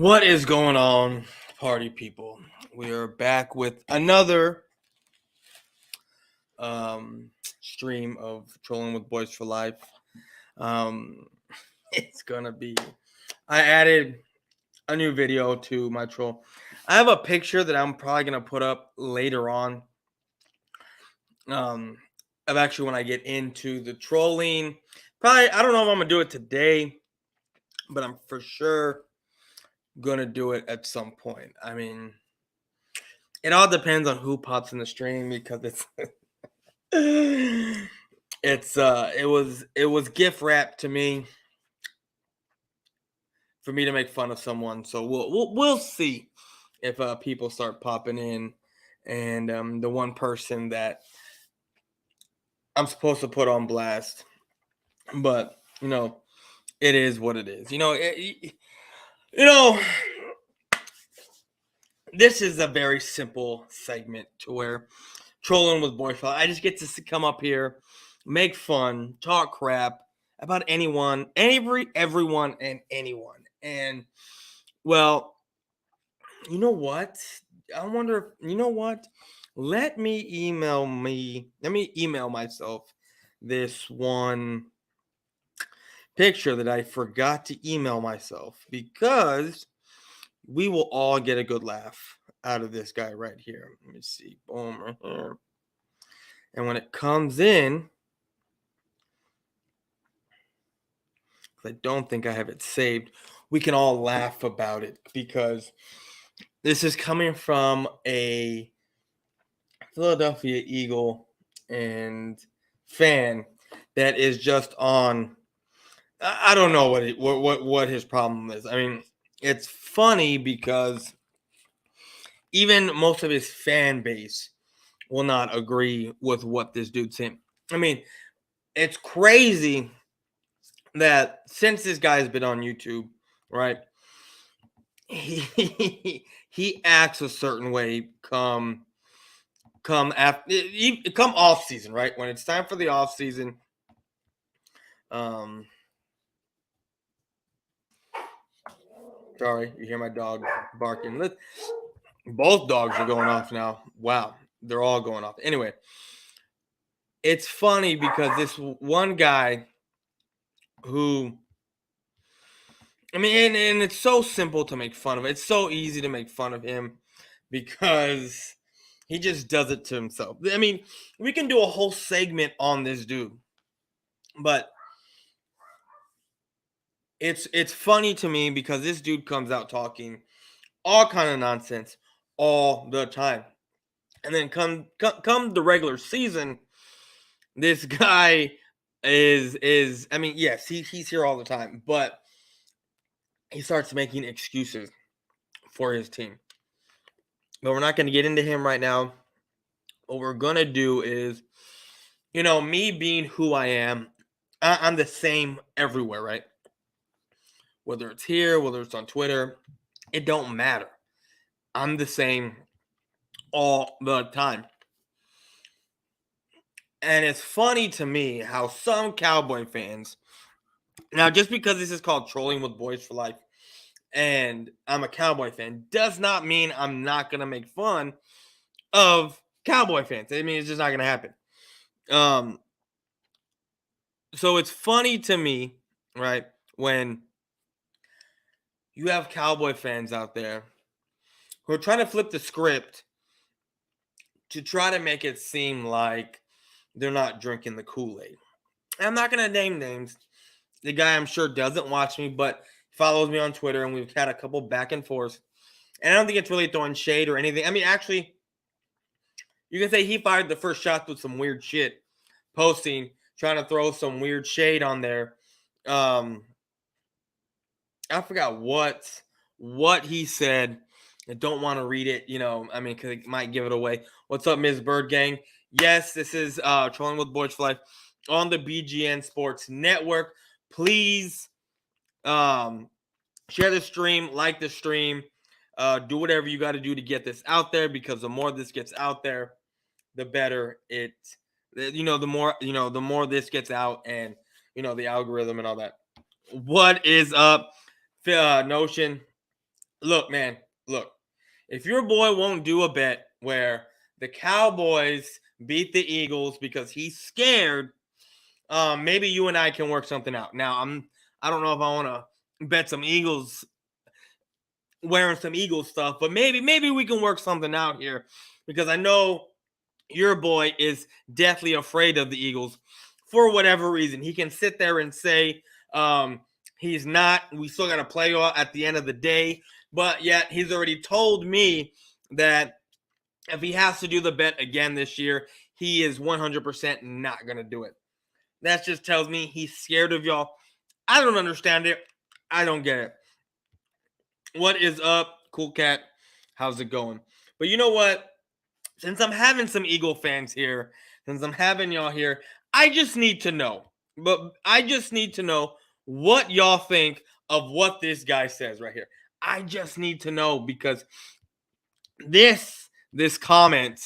What is going on, party people? We are back with another stream of trolling with Boyz4Life. Um, it's gonna be. I added a new video to my troll. I have a picture that I'm probably gonna put up later on. Of actually when I get into the trolling. Probably I don't know if I'm gonna do it today, but I'm for sure gonna do it at some point. I mean, it all depends on who pops in the stream because it was gift wrapped to me for me to make fun of someone. So we'll see if people start popping in, and the one person that I'm supposed to put on blast, but it is what it is. You know this is a very simple segment to where trolling with Boyz4Life. I just get to come up here, make fun, talk crap about anyone, everyone, and anyone. And well, you know what? I wonder. You know what? Let me email myself this one picture that I forgot to email myself because we will all get a good laugh out of this guy right here. Let me see. Boom, right here. And when it comes in, I don't think I have it saved, we can all laugh about it because this is coming from a Philadelphia Eagle and fan that is just on. I don't know what his problem is. I mean, it's funny because even most of his fan base will not agree with what this dude's saying. I mean, it's crazy that since this guy's been on YouTube, right? He acts a certain way come after come off season, right? When it's time for the off season. Sorry, you hear my dog barking. Both dogs are going off now. Wow, they're all going off. Anyway, it's funny because this one guy who, I mean, and it's so simple to make fun of. It's so easy to make fun of him because he just does it to himself. I mean, we can do a whole segment on this dude, but it's funny to me because this dude comes out talking all kind of nonsense all the time, and then come the regular season, this guy is I mean, yes, he's here all the time, but he starts making excuses for his team. But we're not going to get into him right now. What we're going to do is, me being who I am, I'm the same everywhere, right? Whether it's here, whether it's on Twitter, it don't matter. I'm the same all the time. And it's funny to me how some Cowboy fans, now just because this is called Trolling with Boyz4Life and I'm a Cowboy fan, does not mean I'm not going to make fun of Cowboy fans. I mean, it's just not going to happen. So it's funny to me, right, when you have Cowboy fans out there who are trying to flip the script to try to make it seem like they're not drinking the Kool-Aid. I'm not going to name names. The guy, I'm sure, doesn't watch me, but follows me on Twitter, and we've had a couple back and forth. And I don't think it's really throwing shade or anything. I mean, actually, you can say he fired the first shot with some weird shit, posting, trying to throw some weird shade on there. I forgot what he said. I don't want to read it, I mean, because it might give it away. What's up, Ms. Bird Gang? Yes, this is Trolling with Boyz4Life on the BGN Sports Network. Please share the stream, like the stream, do whatever you got to do to get this out there, because the more this gets out there, the better it, the more this gets out, and the algorithm and all that. What is up, Notion? Look, man, look. If your boy won't do a bet where the Cowboys beat the Eagles because he's scared, maybe you and I can work something out. Now, I don't know if I want to bet some Eagles, wearing some Eagles stuff, but maybe we can work something out here because I know your boy is deathly afraid of the Eagles for whatever reason. He can sit there and say he's not. We still got to play at the end of the day, but yet he's already told me that if he has to do the bet again this year, he is 100% not going to do it. That just tells me he's scared of y'all. I don't understand it. I don't get it. What is up, Cool Cat? How's it going? But you know what? Since I'm having some Eagle fans here, since I'm having y'all here, I just need to know. But I just need to know what y'all think of what this guy says right here. I just need to know because this comment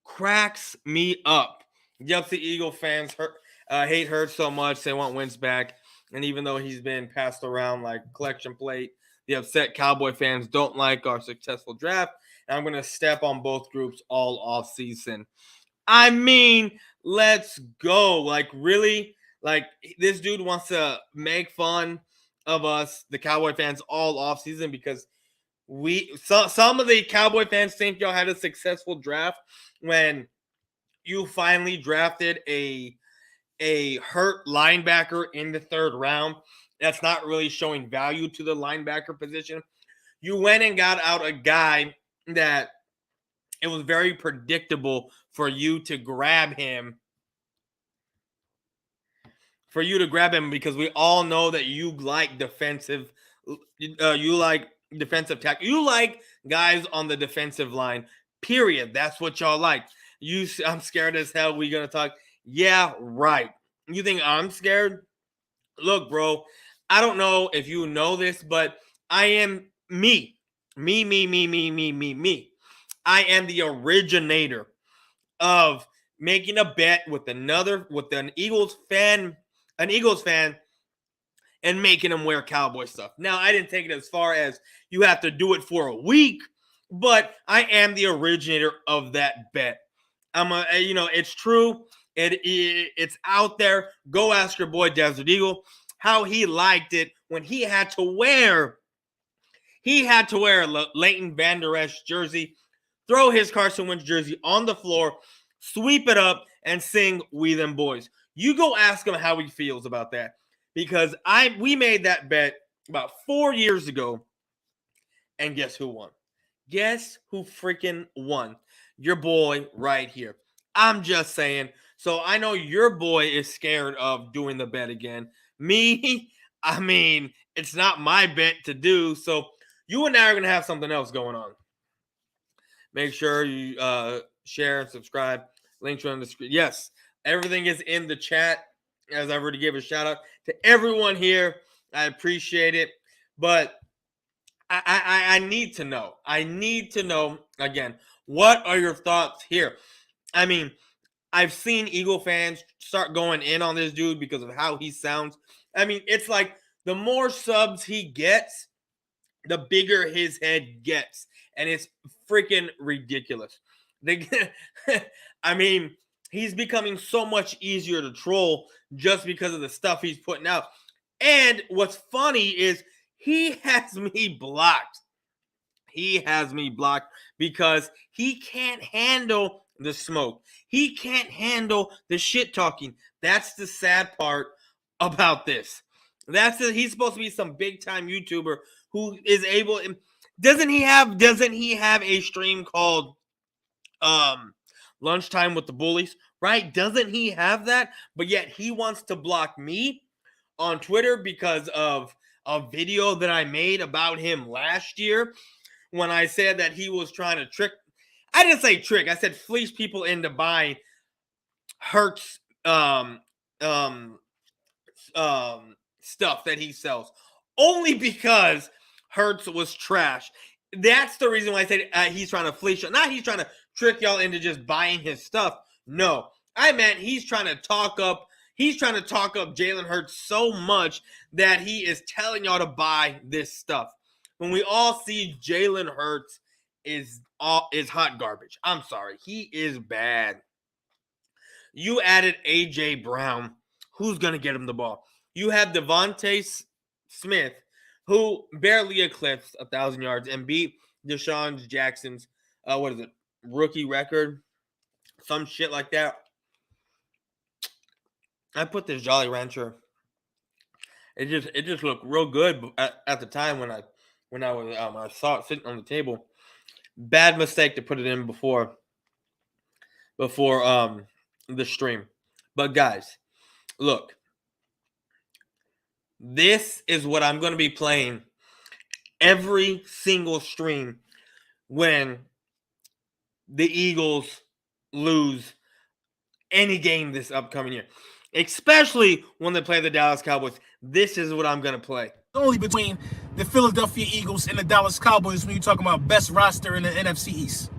cracks me up. Yep, the Eagle fans hate Hurts so much they want Wentz back. And even though he's been passed around like collection plate, the upset Cowboy fans don't like our successful draft. And I'm going to step on both groups all off season. I mean, let's go. Like, really? Like, this dude wants to make fun of us, the Cowboy fans, all off season because some of the Cowboy fans think y'all had a successful draft when you finally drafted a hurt linebacker in the third round. That's not really showing value to the linebacker position. You went and got out a guy that it was very predictable for you to grab him. Because we all know that you like defensive tackle. You like guys on the defensive line. Period. That's what y'all like. I'm scared as hell. We gonna talk. Yeah, right. You think I'm scared? Look, bro, I don't know if you know this, but I am me. Me. I am the originator of making a bet with an Eagles fan, and making them wear Cowboy stuff. Now, I didn't take it as far as you have to do it for a week, but I am the originator of that bet. It's true. It's out there. Go ask your boy Desert Eagle how he liked it when he had to wear a Leighton Vander Esch jersey, throw his Carson Wentz jersey on the floor, sweep it up, and sing "We Them Boys." You go ask him how he feels about that because we made that bet about 4 years ago, and guess who won? Guess who freaking won? Your boy right here. I'm just saying. So I know your boy is scared of doing the bet again. Me, I mean, it's not my bet to do. So you and I are going to have something else going on. Make sure you share and subscribe. Links are on the screen. Yes, everything is in the chat. As I already gave a shout out to everyone here. I appreciate it. But I need to know. I need to know, again, what are your thoughts here? I mean, I've seen Eagle fans start going in on this dude because of how he sounds. I mean, it's like the more subs he gets, the bigger his head gets. And it's freaking ridiculous. I mean, he's becoming so much easier to troll just because of the stuff he's putting out. And what's funny is he has me blocked. He has me blocked because he can't handle the smoke. He can't handle the shit talking. That's the sad part about this. He's supposed to be some big time YouTuber who is able. Doesn't he have a stream called Lunchtime with the Bullies? Right? Doesn't he have that? But yet he wants to block me on Twitter because of a video that I made about him last year when I said that he was trying to trick. I didn't say trick. I said fleece people into buying Hurts stuff that he sells only because Hurts was trash. That's the reason why I said he's trying to fleece you. Not he's trying to trick y'all into just buying his stuff. No, I meant he's trying to talk up Jalen Hurts so much that he is telling y'all to buy this stuff. when we all see Jalen Hurts is hot garbage. I'm sorry. He is bad. You added A.J. Brown. Who's going to get him the ball? You have Devontae Smith, who barely eclipsed 1,000 yards and beat Deshaun Jackson's, rookie record? Some shit like that. I put this Jolly Rancher. It just looked real good at the time when I saw it sitting on the table. Bad mistake to put it in before the stream. But guys, look. This is what I'm going to be playing every single stream when the Eagles lose any game this upcoming year. Especially when they play the Dallas Cowboys. This is what I'm going to play. Only between the Philadelphia Eagles and the Dallas Cowboys when you're talking about best roster in the NFC East.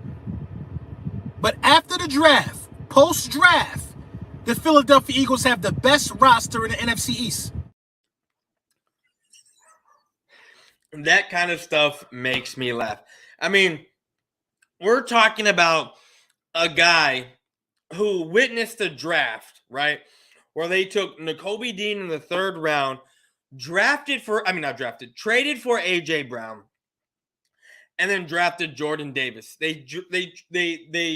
But after the draft, post-draft, the Philadelphia Eagles have the best roster in the NFC East. That kind of stuff makes me laugh. I mean, we're talking about a guy who witnessed the draft, right? Where they took Nakobe Dean in the 3rd round, traded for A.J. Brown, and then drafted Jordan Davis. They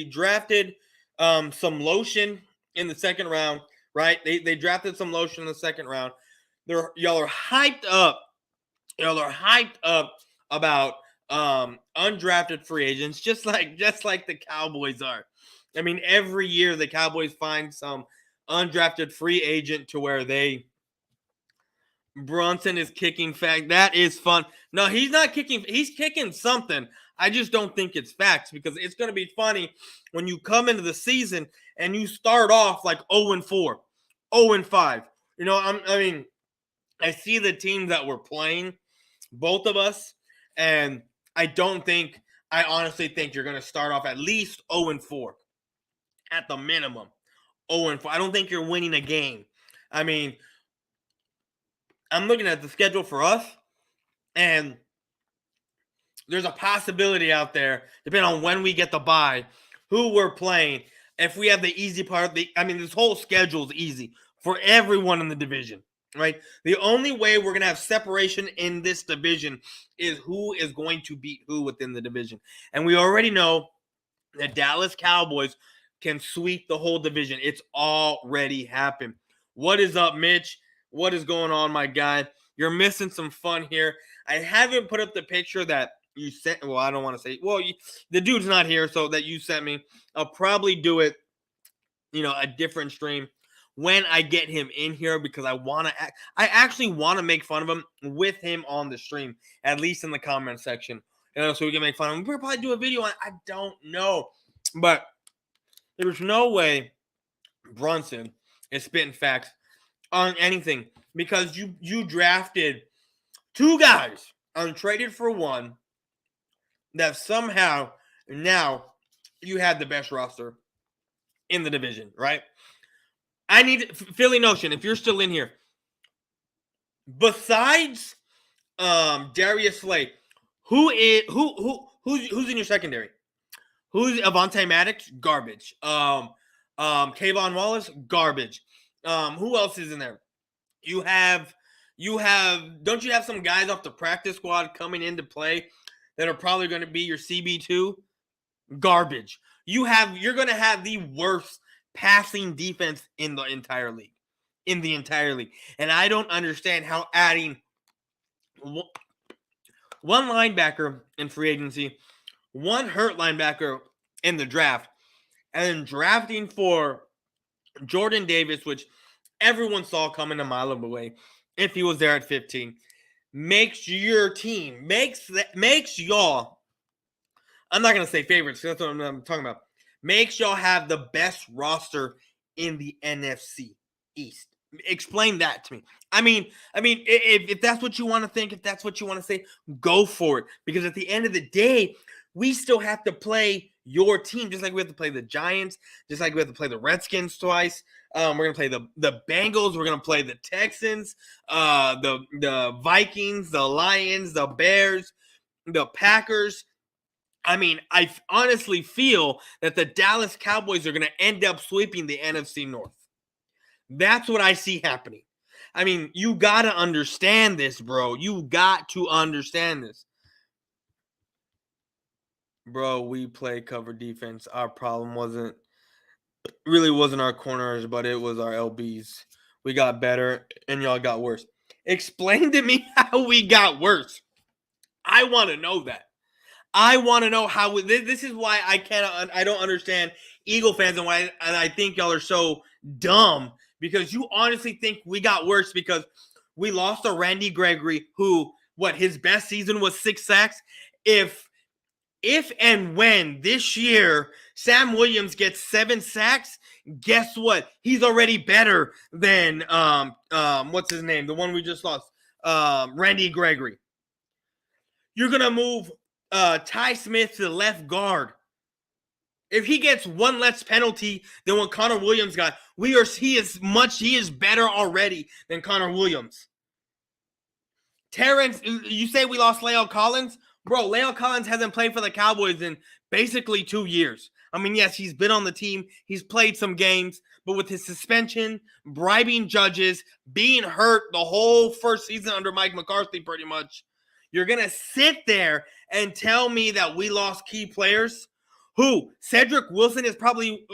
drafted some lotion in the 2nd round, right? They drafted some lotion in the 2nd round. Y'all are hyped up about undrafted free agents, just like the Cowboys are. I mean, every year the Cowboys find some undrafted free agent to where Brunson is kicking fact. That is fun. No, he's not kicking. He's kicking something. I just don't think it's facts because it's going to be funny when you come into the season and you start off like 0-4, 0-5. You know, I see the teams that we're playing, both of us, and I honestly think you're going to start off at least 0-4 at the minimum. 0-4. I don't think you're winning a game. I mean, I'm looking at the schedule for us, and there's a possibility out there, depending on when we get the bye, who we're playing. If we have the easy part, this whole schedule is easy for everyone in the division. Right? The only way we're going to have separation in this division is who is going to beat who within the division. And we already know the Dallas Cowboys can sweep the whole division. It's already happened. What is up, Mitch? What is going on, my guy? You're missing some fun here. I haven't put up the picture that you sent. Well, I don't want to say. Well, the dude's not here, so that you sent me. I'll probably do it, a different stream when I get him in here because I actually want to make fun of him with him on the stream, at least in the comment section, so we can make fun of him. We'll probably do a video on it. I don't know, but there's no way Brunson is spitting facts on anything because you drafted 2 guys untraded for 1 that somehow now you had the best roster in the division, right? I need Philly Notion, if you're still in here. Besides Darius Slay, who's in your secondary? Who's Avonte Maddox? Garbage. Kayvon Wallace? Garbage. Who else is in there? Don't you have some guys off the practice squad coming into play that are probably going to be your CB2? Garbage. You're going to have the worst passing defense in the entire league. And I don't understand how adding one linebacker in free agency, 1 hurt linebacker in the draft, and then drafting for Jordan Davis, which everyone saw coming a mile away if he was there at 15, makes your team, makes y'all, I'm not going to say favorites, that's what I'm talking about, makes y'all have the best roster in the NFC East. Explain that to me. I mean, if that's what you want to think, if that's what you want to say, go for it. Because at the end of the day, we still have to play your team, just like we have to play the Giants, just like we have to play the Redskins twice. We're going to play the Bengals. We're going to play the Texans, the Vikings, the Lions, the Bears. the Packers. I mean, I honestly feel that the Dallas Cowboys are going to end up sweeping the NFC North. That's what I see happening. I mean, you got to understand this, bro. You got to understand this. Bro, we play cover defense. Our problem wasn't our corners, but it was our LBs. We got better and y'all got worse. Explain to me how we got worse. I want to know that. I want to know how this is why I don't understand Eagle fans and I think y'all are so dumb, because you honestly think we got worse because we lost to Randy Gregory, who his best season was 6 sacks. If and when this year Sam Williams gets 7 sacks, guess what? He's already better than what's his name? The one we just lost, Randy Gregory. You're gonna move Ty Smith to the left guard. If he gets one less penalty than what Connor Williams got, he is better already than Connor Williams. Terrence, you say we lost La'el Collins? Bro, La'el Collins hasn't played for the Cowboys in basically 2 years. I mean, yes, he's been on the team. He's played some games. But with his suspension, bribing judges, being hurt the whole first season under Mike McCarthy pretty much, you're going to sit there and tell me that we lost key players? Who? Cedric Wilson is probably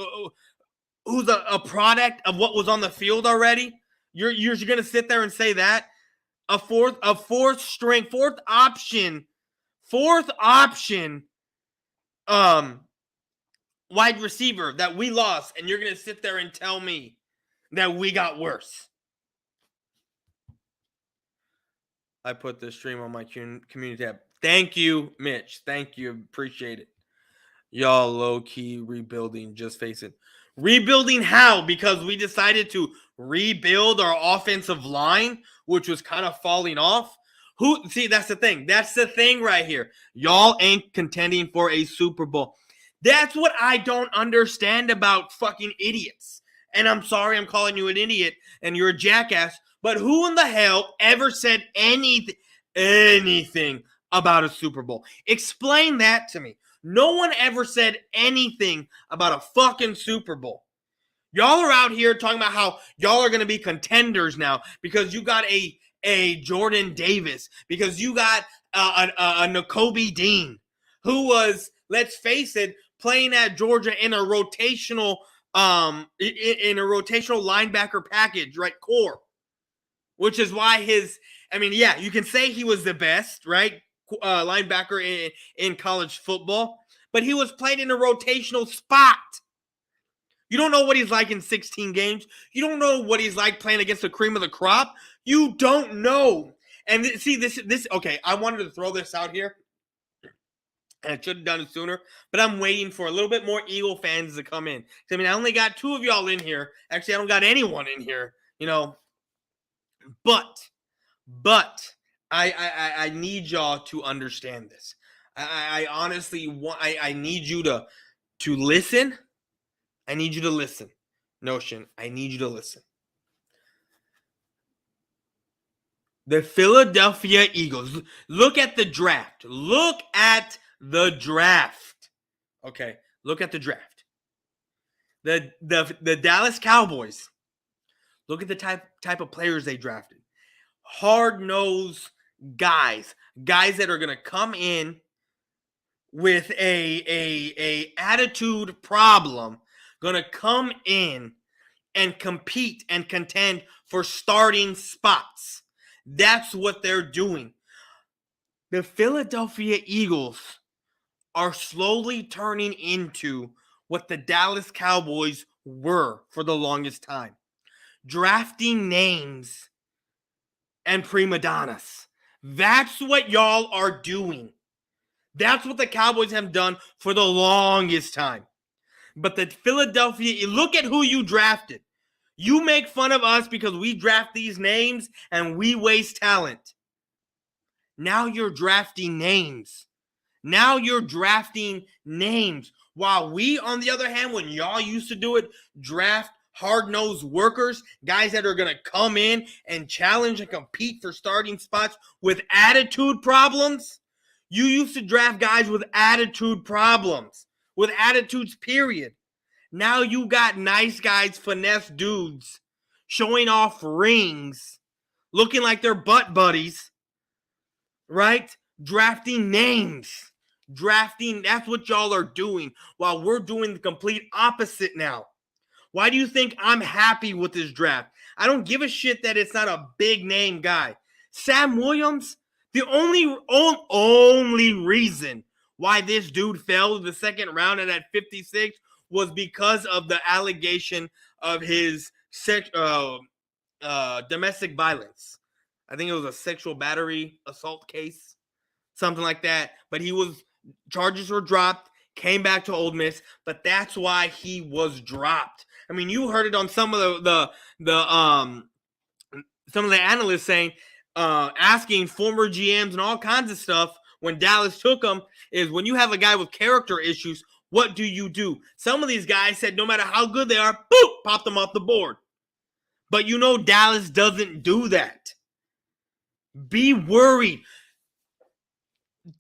who's a product of what was on the field already? You're going to sit there and say that? A fourth option wide receiver that we lost, and you're going to sit there and tell me that we got worse. I put the stream on my community tab. Thank you, Mitch. Thank you. Appreciate it. Y'all low-key rebuilding. Just face it. Rebuilding how? Because we decided to rebuild our offensive line, which was kind of falling off. See, that's the thing. That's the thing right here. Y'all ain't contending for a Super Bowl. That's what I don't understand about fucking idiots. And I'm sorry I'm calling you an idiot and you're a jackass, but who in the hell ever said anything about a Super Bowl? Explain that to me. No one ever said anything about a fucking Super Bowl. Y'all are out here talking about how y'all are going to be contenders now because you got a Jordan Davis, because you got a Nakobe Dean, who was, let's face it, playing at Georgia in a rotational linebacker package, right, core, which is why you can say he was the best, right, linebacker in college football, but he was playing in a rotational spot. You don't know what he's like in 16 games. You don't know what he's like playing against the cream of the crop. You don't know. And see, this okay, I wanted to throw this out here, and I should have done it sooner, but I'm waiting for a little bit more Eagle fans to come in. I mean, I only got 2 of y'all in here. Actually, I don't got anyone in here, But I need y'all to understand this. I honestly want. I need you to listen. I need you to listen. Notion, I need you to listen. The Philadelphia Eagles. Look at the draft. Look at the draft. Okay, look at the draft. The Dallas Cowboys. Look at the type of players they drafted. Hard-nosed guys that are going to come in with a attitude problem, going to come in and compete and contend for starting spots. That's what they're doing. The Philadelphia Eagles are slowly turning into what the Dallas Cowboys were for the longest time. Drafting names and prima donnas. That's what y'all are doing. That's what the Cowboys have done for the longest time. But the Philadelphia, look at who you drafted. You make fun of us because we draft these names and we waste talent. Now you're drafting names. While we, on the other hand, when y'all used to do it, draft hard-nosed workers, guys that are going to come in and challenge and compete for starting spots with attitude problems. You used to draft guys with attitude problems, with attitudes, period. Now you got nice guys, finesse dudes, showing off rings, looking like they're butt buddies, right? Drafting names. Drafting, that's what y'all are doing, while we're doing the complete opposite now. Why do you think I'm happy with this draft? I don't give a shit that it's not a big name guy. Sam Williams, the only reason why this dude fell to the second round and at 56 was because of the allegation of his domestic violence. I think it was a sexual battery assault case, something like that. But charges were dropped, came back to Ole Miss, but that's why he was dropped. I mean, you heard it on some of some of the analysts saying, asking former GMs and all kinds of stuff when Dallas took him, is when you have a guy with character issues, what do? Some of these guys said no matter how good they are, boop, pop them off the board. But you know Dallas doesn't do that. Be worried.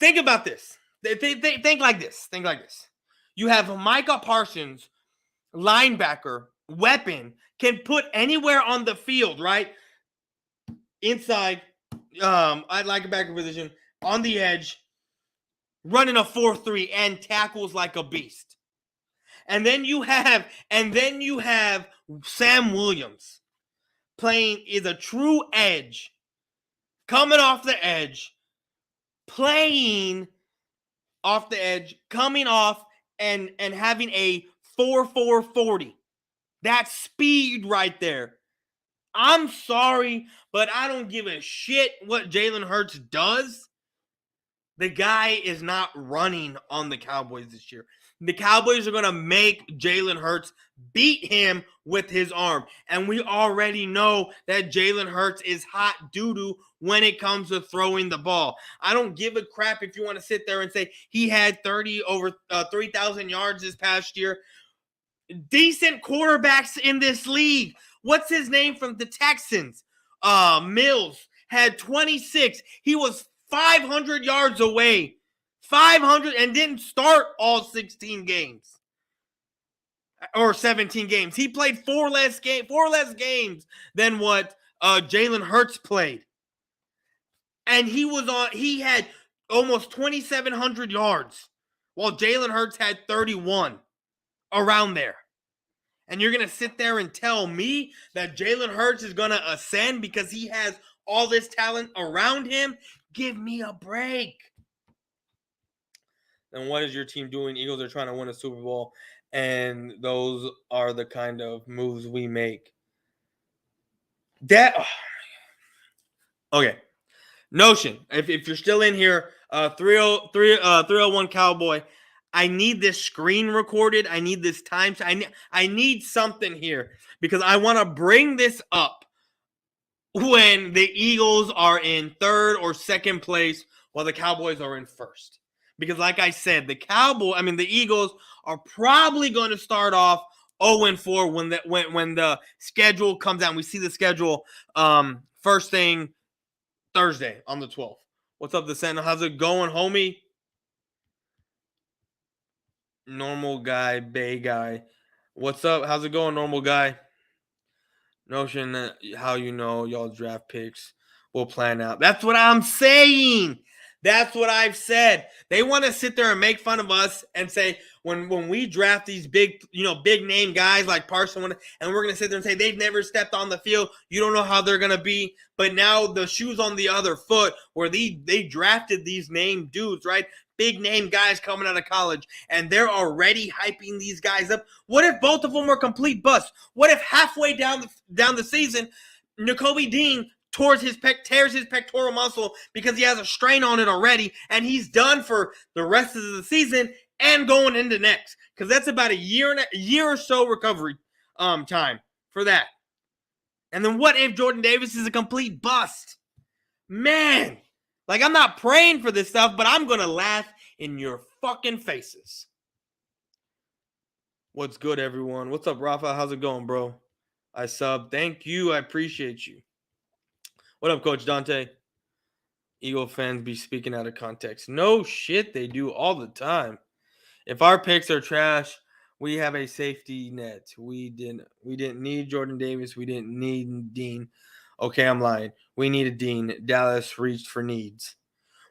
Think about this. Think like this. Think like this. You have Micah Parsons, linebacker, weapon, can put anywhere on the field, right? Inside, I'd like a backer position, on the edge, running a 4-3 and tackles like a beast. And then you have Sam Williams playing is a true edge, coming off the edge, playing off the edge, coming off and having a 4.40. That's speed right there. I'm sorry, but I don't give a shit what Jalen Hurts does. The guy is not running on the Cowboys this year. The Cowboys are going to make Jalen Hurts beat him with his arm. And we already know that Jalen Hurts is hot doo-doo when it comes to throwing the ball. I don't give a crap if you want to sit there and say he had over 3,000 yards this past year. Decent quarterbacks in this league. What's his name from the Texans? Mills had 26. He was 500 yards away. 500 and didn't start all 16 games. Or 17 games. He played four less games than what Jalen Hurts played. And he had almost 2,700 yards, while Jalen Hurts had 31, around there. And you're going to sit there and tell me that Jalen Hurts is going to ascend because he has all this talent around him? Give me a break. Then what is your team doing? Eagles are trying to win a Super Bowl, and those are the kind of moves we make. Okay. Notion, if you're still in here, 301 Cowboy, I need this screen recorded. I need this time. I need something here because I want to bring this up when the Eagles are in third or second place while the Cowboys are in first. Because like I said, the Eagles are probably going to start off 0-4 when the schedule comes out. And we see the schedule first thing Thursday on the 12th. What's up, the Sentinel? How's it going, homie? Normal guy, Bay guy. What's up? How's it going, normal guy? Notion that how you know y'all draft picks will plan out. That's what I'm saying. That's what I've said. They want to sit there and make fun of us and say when we draft these big name guys like Parson, and we're going to sit there and say they've never stepped on the field. You don't know how they're going to be. But now the shoe's on the other foot where they drafted these name dudes, right? Big name guys coming out of college, and they're already hyping these guys up. What if both of them were complete busts? What if halfway down the season, Nakobe Dean tears his pectoral muscle because he has a strain on it already, and he's done for the rest of the season and going into next? Because that's about a year or so recovery time for that. And then what if Jordan Davis is a complete bust? Man, like, I'm not praying for this stuff, but I'm going to laugh in your fucking faces. What's good, everyone? What's up, Rafa? How's it going, bro? I sub. Thank you. I appreciate you. What up, Coach Dante? Eagle fans be speaking out of context. No shit, they do all the time. If our picks are trash, we have a safety net. We didn't need Jordan Davis. We didn't need Dean. Okay, I'm lying. We needed Dean. Dallas reached for needs.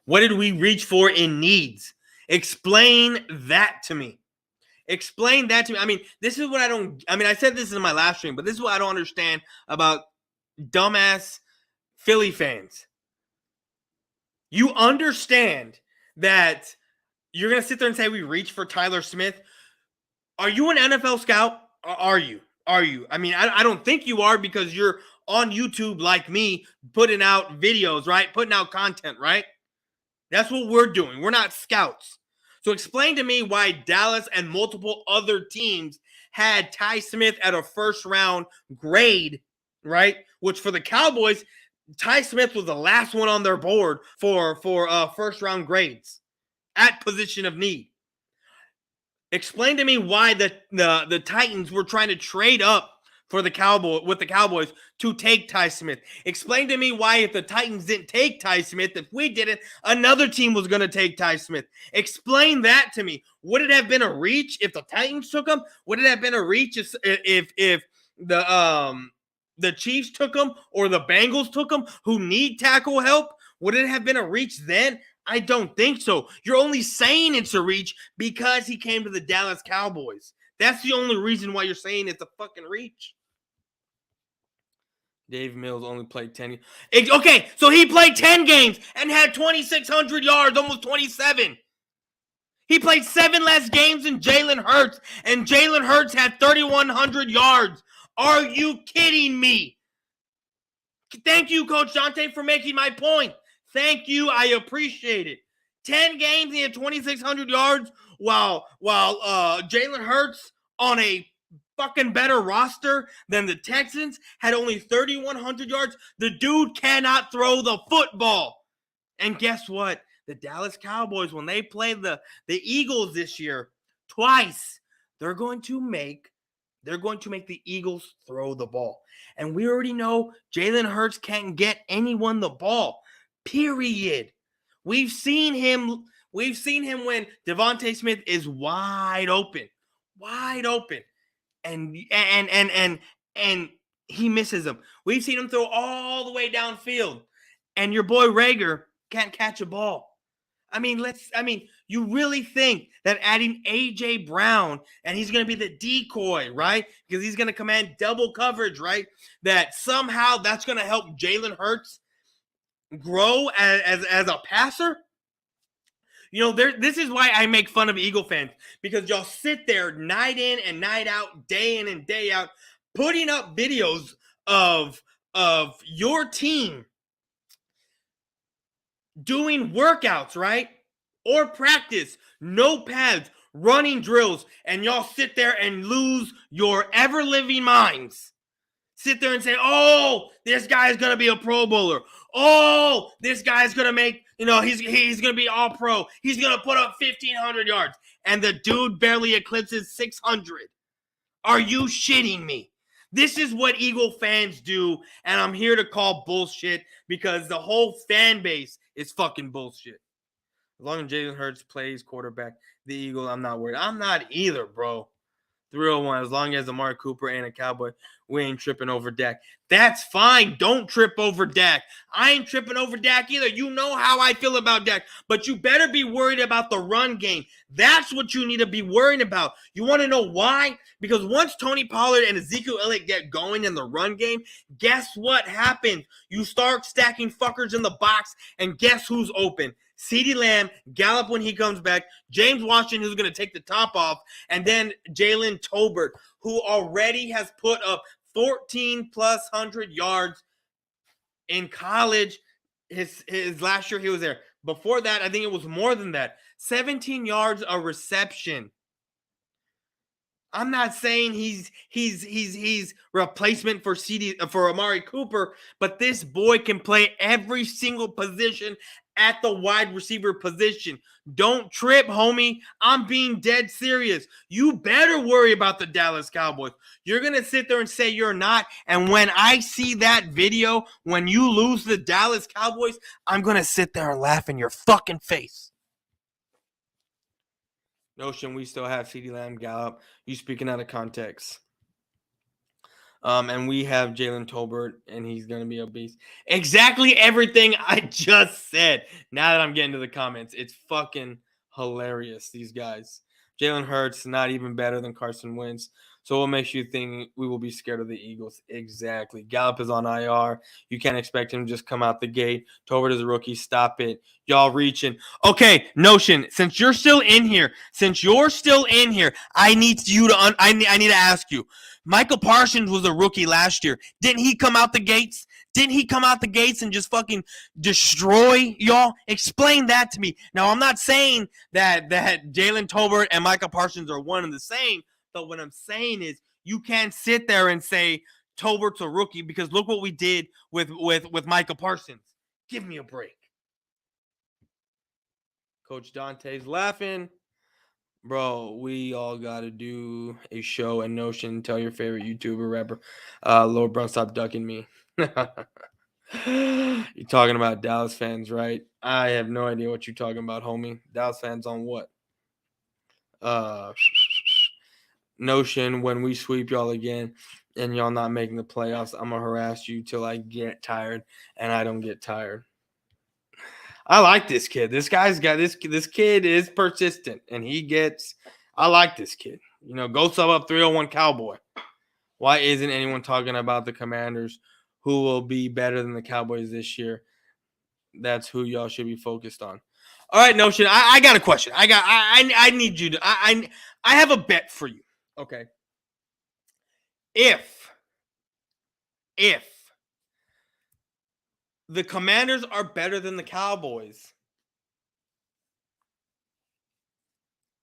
What did we reach for in needs? Explain that to me. Explain that to me. I mean, this is what I don't. I mean, I said this in my last stream, but this is what I don't understand about dumbass Philly fans. You understand that you're going to sit there and say we reached for Tyler Smith. Are you an NFL scout? Are you? Are you? I mean, I don't think you are because you're on YouTube like me, putting out videos, right? Putting out content, right? That's what we're doing. We're not scouts. So explain to me why Dallas and multiple other teams had Ty Smith at a first-round grade, right? Which for the Cowboys, Ty Smith was the last one on their board for first-round grades at position of need. Explain to me why the Titans were trying to trade up for the Cowboys to take Ty Smith. Explain to me why if the Titans didn't take Ty Smith, if we didn't, another team was going to take Ty Smith. Explain that to me. Would it have been a reach if the Titans took him? Would it have been a reach if the Chiefs took him or the Bengals took him who need tackle help? Would it have been a reach then? I don't think so. You're only saying it's a reach because he came to the Dallas Cowboys. That's the only reason why you're saying it's a fucking reach. Dave Mills only played 10. Okay, so he played 10 games and had 2,600 yards, almost 27. He played 7 less games than Jalen Hurts, and Jalen Hurts had 3,100 yards. Are you kidding me? Thank you, Coach Dante, for making my point. Thank you. I appreciate it. 10 games, he had 2,600 yards, while Jalen Hurts on a fucking better roster than the Texans had only 3,100 yards. The dude cannot throw the football. And guess what? The Dallas Cowboys, when they play the Eagles this year, twice, they're going to make the Eagles throw the ball. And we already know Jalen Hurts can't get anyone the ball. Period. We've seen him when Devontae Smith is wide open. And he misses them. We've seen him throw all the way downfield. And your boy Rager can't catch a ball. I mean, you really think that adding A.J. Brown, and he's going to be the decoy, right? Because he's going to command double coverage, right? That somehow that's going to help Jalen Hurts grow as a passer? You know, this is why I make fun of Eagle fans, because y'all sit there night in and night out, day in and day out, putting up videos of your team doing workouts, right? Or practice, no pads, running drills, and y'all sit there and lose your ever-living minds. Sit there and say, oh, this guy's going to be a Pro Bowler. Oh, this guy's going to make, he's going to be all pro. He's going to put up 1,500 yards. And the dude barely eclipses 600. Are you shitting me? This is what Eagle fans do, and I'm here to call bullshit because the whole fan base is fucking bullshit. As long as Jalen Hurts plays quarterback, the Eagle, I'm not worried. I'm not either, bro. 301, as long as Amari Cooper and a Cowboy, we ain't tripping over Dak. That's fine. Don't trip over Dak. I ain't tripping over Dak either. You know how I feel about Dak. But you better be worried about the run game. That's what you need to be worrying about. You want to know why? Because once Tony Pollard and Ezekiel Elliott get going in the run game, guess what happens? You start stacking fuckers in the box, and guess who's open? CeeDee Lamb, Gallup when he comes back, James Washington who's going to take the top off, and then Jalen Tolbert, who already has put up 1,400+ yards in college. His last year he was there. Before that, I think it was more than that. 17 yards a reception. I'm not saying he's replacement for Amari Cooper, but this boy can play every single position at the wide receiver position. Don't trip, homie. I'm being dead serious. You better worry about the Dallas Cowboys. You're going to sit there and say you're not. And when I see that video, when you lose the Dallas Cowboys, I'm going to sit there and laugh in your fucking face. Notion, we still have CeeDee Lamb, Gallup. You speaking out of context. And we have Jalen Tolbert, and he's going to be a beast. Exactly everything I just said. Now that I'm getting to the comments, it's fucking hilarious, these guys. Jalen Hurts, not even better than Carson Wentz. So what makes you think we will be scared of the Eagles? Exactly. Gallup is on IR. You can't expect him to just come out the gate. Tolbert is a rookie. Stop it. Y'all reaching. Okay, Notion, since you're still in here, I need you to I need to ask you. Michael Parsons was a rookie last year. Didn't he come out the gates? Didn't he come out the gates and just fucking destroy y'all? Explain that to me. Now, I'm not saying that Jalen Tolbert and Michael Parsons are one and the same, but what I'm saying is you can't sit there and say Tolbert's a rookie because look what we did with Michael Parsons. Give me a break. Coach Dante's laughing. Bro, we all got to do a show and Notion. Tell your favorite YouTuber, rapper. Lord Brown, stop ducking me. You're talking about Dallas fans, right? I have no idea what you're talking about, homie. Dallas fans on what? Notion, when we sweep y'all again and y'all not making the playoffs, I'm going to harass you till I get tired, and I don't get tired. I like this kid. This guy's got this kid is persistent, and I like this kid. You know, go sub up 301 Cowboy. Why isn't anyone talking about the Commanders who will be better than the Cowboys this year? That's who y'all should be focused on. All right, Notion. I got a question. I need you to I have a bet for you. Okay. If the Commanders are better than the Cowboys,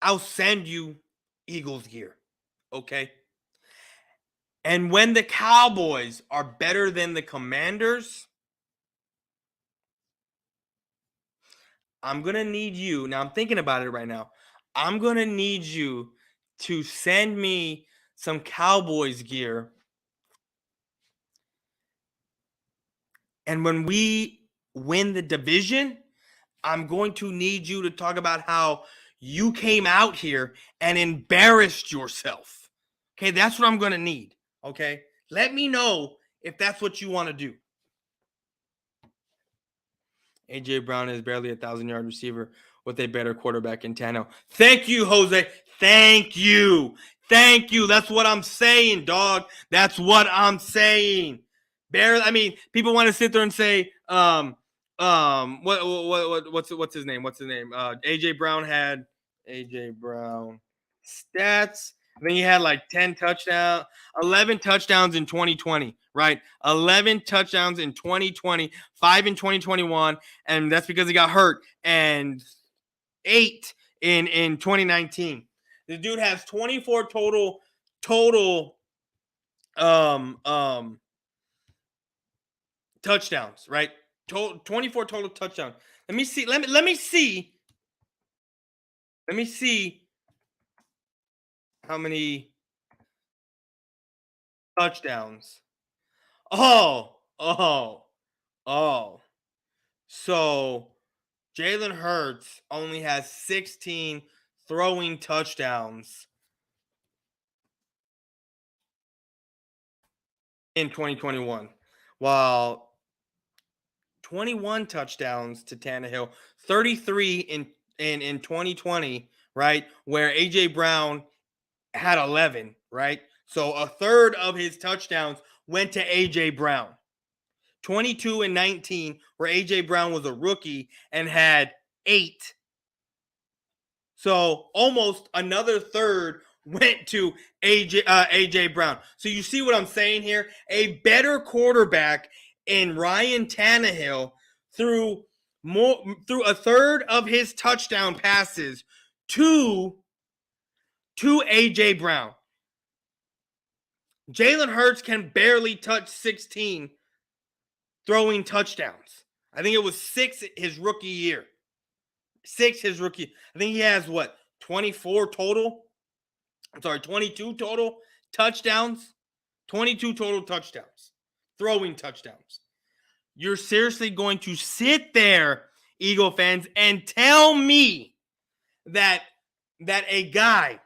I'll send you Eagles gear, okay? And when the Cowboys are better than the Commanders, I'm going to need you. Now, I'm thinking about it right now. I'm going to need you to send me some Cowboys gear. And when we win the division, I'm going to need you to talk about how you came out here and embarrassed yourself. Okay, that's what I'm going to need. Okay, let me know if that's what you want to do. A.J. Brown is barely a 1,000-yard receiver with a better quarterback in Tannehill. Thank you, Jose. Thank you. That's what I'm saying, dog. That's what I'm saying. Barely. I mean, people want to sit there and say, what's his name? A.J. Brown had A.J. Brown stats. I think he had like 11 touchdowns in 2020, right? 11 touchdowns in 2020, 5 in 2021, and that's because he got hurt, and 8 in 2019. The dude has 24 total touchdowns, right? 24 total touchdowns. Let me see. Let me see how many touchdowns. Oh. So Jalen Hurts only has 16 throwing touchdowns in 2021, while 21 touchdowns to Tannehill, 33 in 2020, right? Where A.J. Brown had 11, right? So a third of his touchdowns went to A.J. Brown. 22 and 19, where A.J. Brown was a rookie and had 8. So almost another third went to A.J. Brown. So you see what I'm saying here? A better quarterback in Ryan Tannehill threw a third of his touchdown passes to A.J. Brown. Jalen Hurts can barely touch 16 throwing touchdowns. I think it was 6 his rookie year. 6 his rookie. I think he has what, 24 total? I'm sorry, 22 total touchdowns. 22 total touchdowns. Throwing touchdowns. You're seriously going to sit there, Eagle fans, and tell me that a guy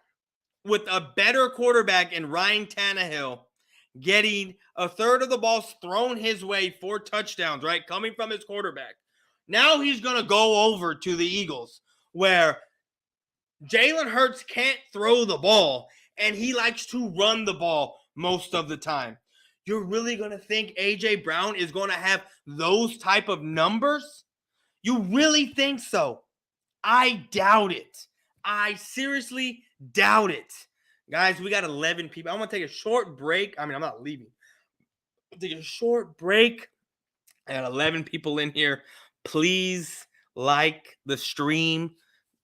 with a better quarterback in Ryan Tannehill getting a third of the balls thrown his way for touchdowns, right, coming from his quarterback. Now he's going to go over to the Eagles where Jalen Hurts can't throw the ball and he likes to run the ball most of the time. You're really going to think A.J. Brown is going to have those type of numbers? You really think so? I doubt it. I seriously doubt it. Guys, we got 11 people. I'm going to take a short break. I mean, I'm not leaving. I'll take a short break. I got 11 people in here. Please like the stream.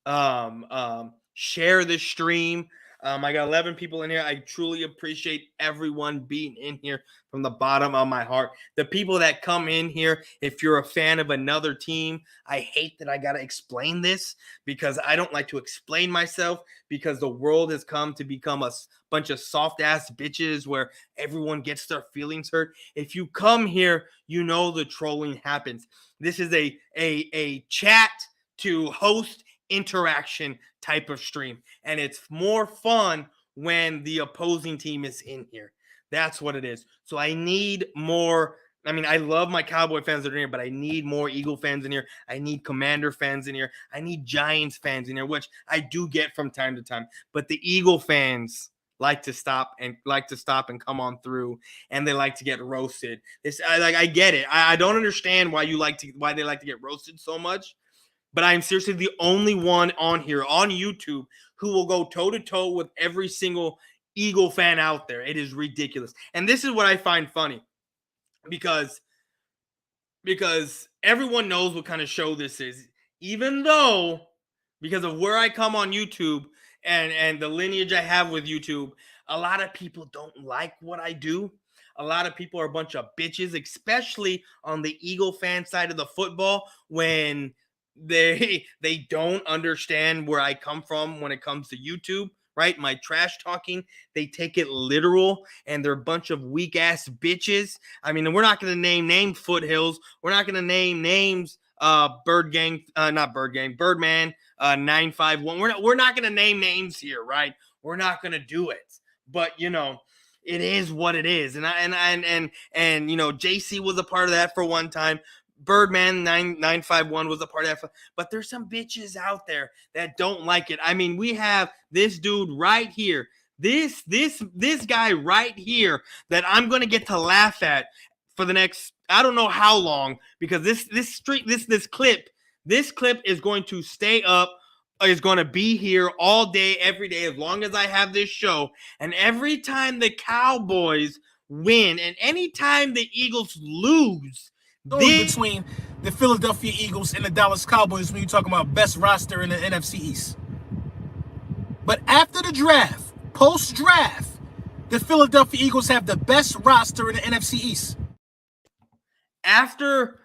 Share the stream. I got 11 people in here. I truly appreciate everyone being in here from the bottom of my heart. The people that come in here, if you're a fan of another team, I hate that I got to explain this because I don't like to explain myself because the world has come to become a bunch of soft-ass bitches where everyone gets their feelings hurt. If you come here, you know the trolling happens. This is a chat to host interaction type of stream, and it's more fun when the opposing team is in here. That's what it is. So I need more. I mean, I love my Cowboy fans that are in here, but I need more Eagle fans in here. I need Commander fans in here. I need Giants fans in here, which I do get from time to time. But the Eagle fans like to stop and come on through, and they like to get roasted. I get it. I don't understand why they like to get roasted so much. But I am seriously the only one on here on YouTube who will go toe-to-toe with every single Eagle fan out there. It is ridiculous. And this is what I find funny because everyone knows what kind of show this is. Even though, because of where I come on YouTube and the lineage I have with YouTube, a lot of people don't like what I do. A lot of people are a bunch of bitches, especially on the Eagle fan side of the football when they don't understand where I come from when it comes to YouTube, right? My trash talking, they take it literal, and they're a bunch of weak ass bitches. I mean, we're not going to name names, Foothills. We're not going to name names, Birdman, 951. We're not going to name names here, right? We're not going to do it. But you know, it is what it is, and you know, JC was a part of that for one time. Birdman 951 was a part of that, but there's some bitches out there that don't like it. I mean, we have this dude right here, this guy right here that I'm gonna get to laugh at for the next I don't know how long, because this clip is going to stay up, is going to be here all day, every day, as long as I have this show. And every time the Cowboys win, and anytime the Eagles lose, between the Philadelphia Eagles and the Dallas Cowboys when you're talking about best roster in the NFC East. But after the draft, post-draft, the Philadelphia Eagles have the best roster in the NFC East. After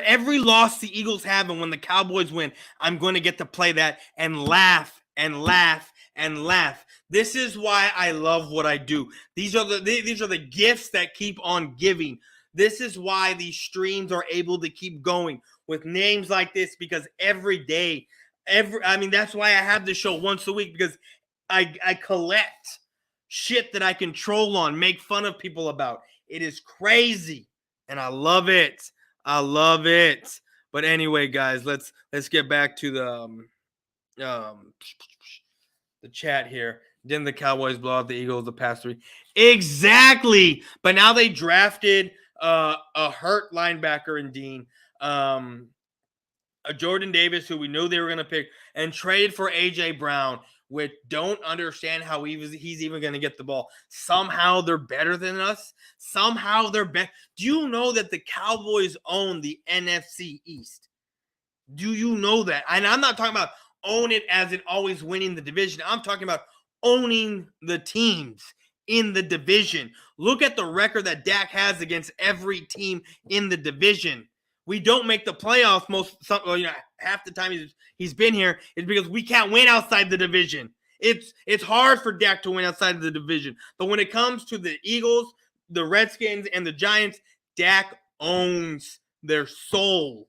every loss the Eagles have and when the Cowboys win, I'm going to get to play that and laugh and laugh and laugh. This is why I love what I do. These are the gifts that keep on giving. This is why these streams are able to keep going with names like this, because every day, that's why I have this show once a week, because I collect shit that I can troll on, make fun of people about. It is crazy, and I love it. I love it. But anyway, guys, let's get back to the chat here. Didn't the Cowboys blow out the Eagles the past 3? Exactly. But now they drafted a hurt linebacker in Dean, a Jordan Davis, who we knew they were going to pick, and traded for A.J. Brown, which don't understand how he's even going to get the ball. Somehow they're better than us. Somehow they're better. Do you know that the Cowboys own the NFC East? Do you know that? And I'm not talking about own it as in always winning the division. I'm talking about owning the teams in the division. Look at the record that Dak has against every team in the division. We don't make the playoffs half the time he's been here is because we can't win outside the division. It's hard for Dak to win outside of the division. But when it comes to the Eagles, the Redskins, and the Giants, Dak owns their soul.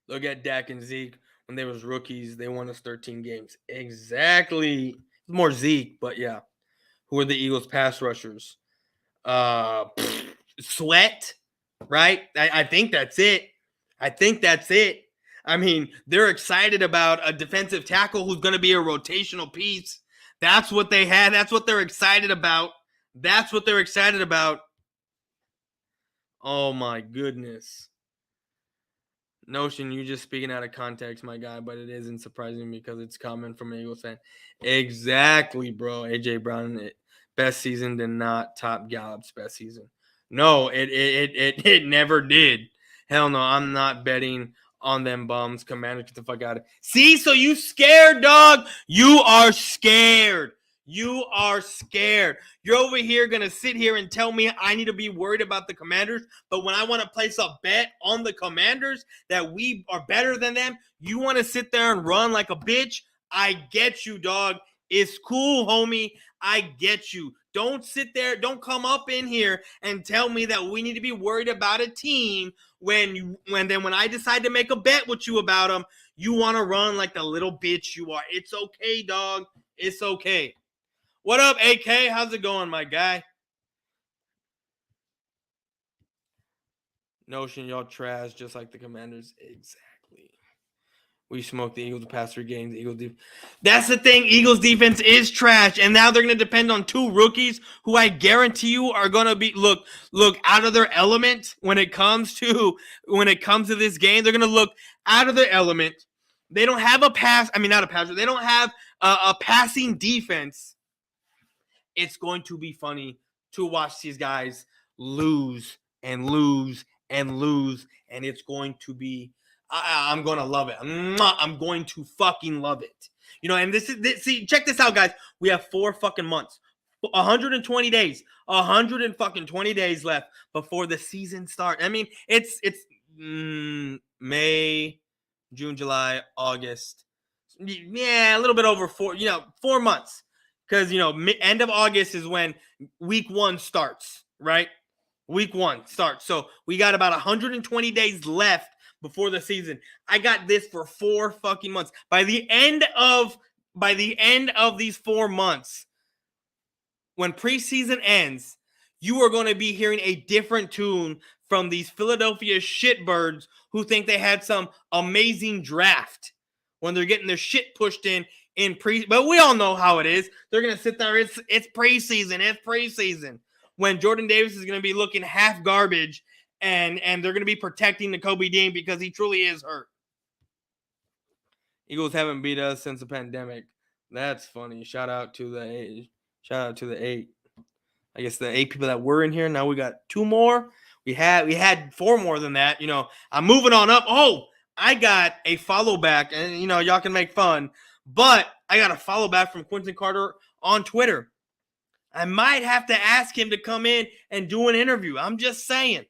Look at Dak and Zeke. When they was rookies, they won us 13 games. Exactly. More Zeke, but yeah. Who are the Eagles pass rushers? Sweat, right? I think that's it. I mean, they're excited about a defensive tackle who's going to be a rotational piece. That's what they had. That's what they're excited about. Oh, my goodness. Notion, you just speaking out of context, my guy, but it isn't surprising because it's coming from an Eagles fan. Exactly, bro. AJ Brown, best season did not top Gallup's best season. No, it never did. Hell no, I'm not betting on them bums. Commander, get the fuck out of it. See, so you scared, dog. You are scared. You're over here going to sit here and tell me I need to be worried about the Commanders, but when I want to place a bet on the Commanders that we are better than them, you want to sit there and run like a bitch? I get you, dog. It's cool, homie. I get you. Don't sit there. Don't come up in here and tell me that we need to be worried about a team when I decide to make a bet with you about them, you want to run like the little bitch you are. It's okay, dog. It's okay. What up, AK? How's it going, my guy? Notion, y'all trash just like the Commanders. Exactly. We smoked the Eagles the past 3 games. That's the thing. Eagles defense is trash, and now they're going to depend on 2 rookies who I guarantee you are going to be look out of their element when it comes to this game. They're going to look out of their element. They don't have a pass. I mean, not a passer. They don't have a passing defense. It's going to be funny to watch these guys lose, and it's going to be I'm going to love it. I'm going to fucking love it. And see, check this out, guys. We have 4 fucking months. 120 days. 120 days left before the season starts. I mean, it's May, June, July, August. Yeah, a little bit over 4 months. Because, end of August is when week 1 starts, right? Week 1 starts. So we got about 120 days left before the season. I got this for 4 fucking months. By the end of these 4 months, when preseason ends, you are going to be hearing a different tune from these Philadelphia shitbirds who think they had some amazing draft when they're getting their shit pushed in but we all know how it is. They're going to sit there. It's preseason. When Jordan Davis is going to be looking half garbage and they're going to be protecting Nakobe Dean because he truly is hurt. Eagles haven't beat us since the pandemic. That's funny. Shout out to the 8. I guess the 8 people that were in here. Now we got 2 more. We had 4 more than that. I'm moving on up. Oh, I got a follow back, and y'all can make fun. But I got a follow back from Quentin Carter on Twitter. I might have to ask him to come in and do an interview. I'm just saying.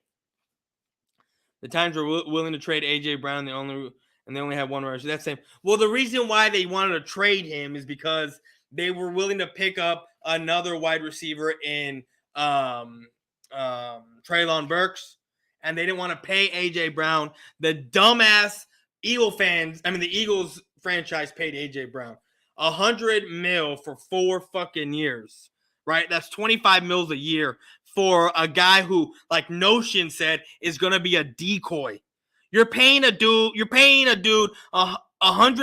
The Titans were willing to trade A.J. Brown. They only had 1 rusher. That's the same. Well, the reason why they wanted to trade him is because they were willing to pick up another wide receiver in Treylon Burks, and they didn't want to pay A.J. Brown. The dumbass Eagles franchise paid A.J. Brown $100 million for 4 fucking years, right? That's $25 million a year for a guy who, like Notion said, is going to be a decoy. You're paying a dude $100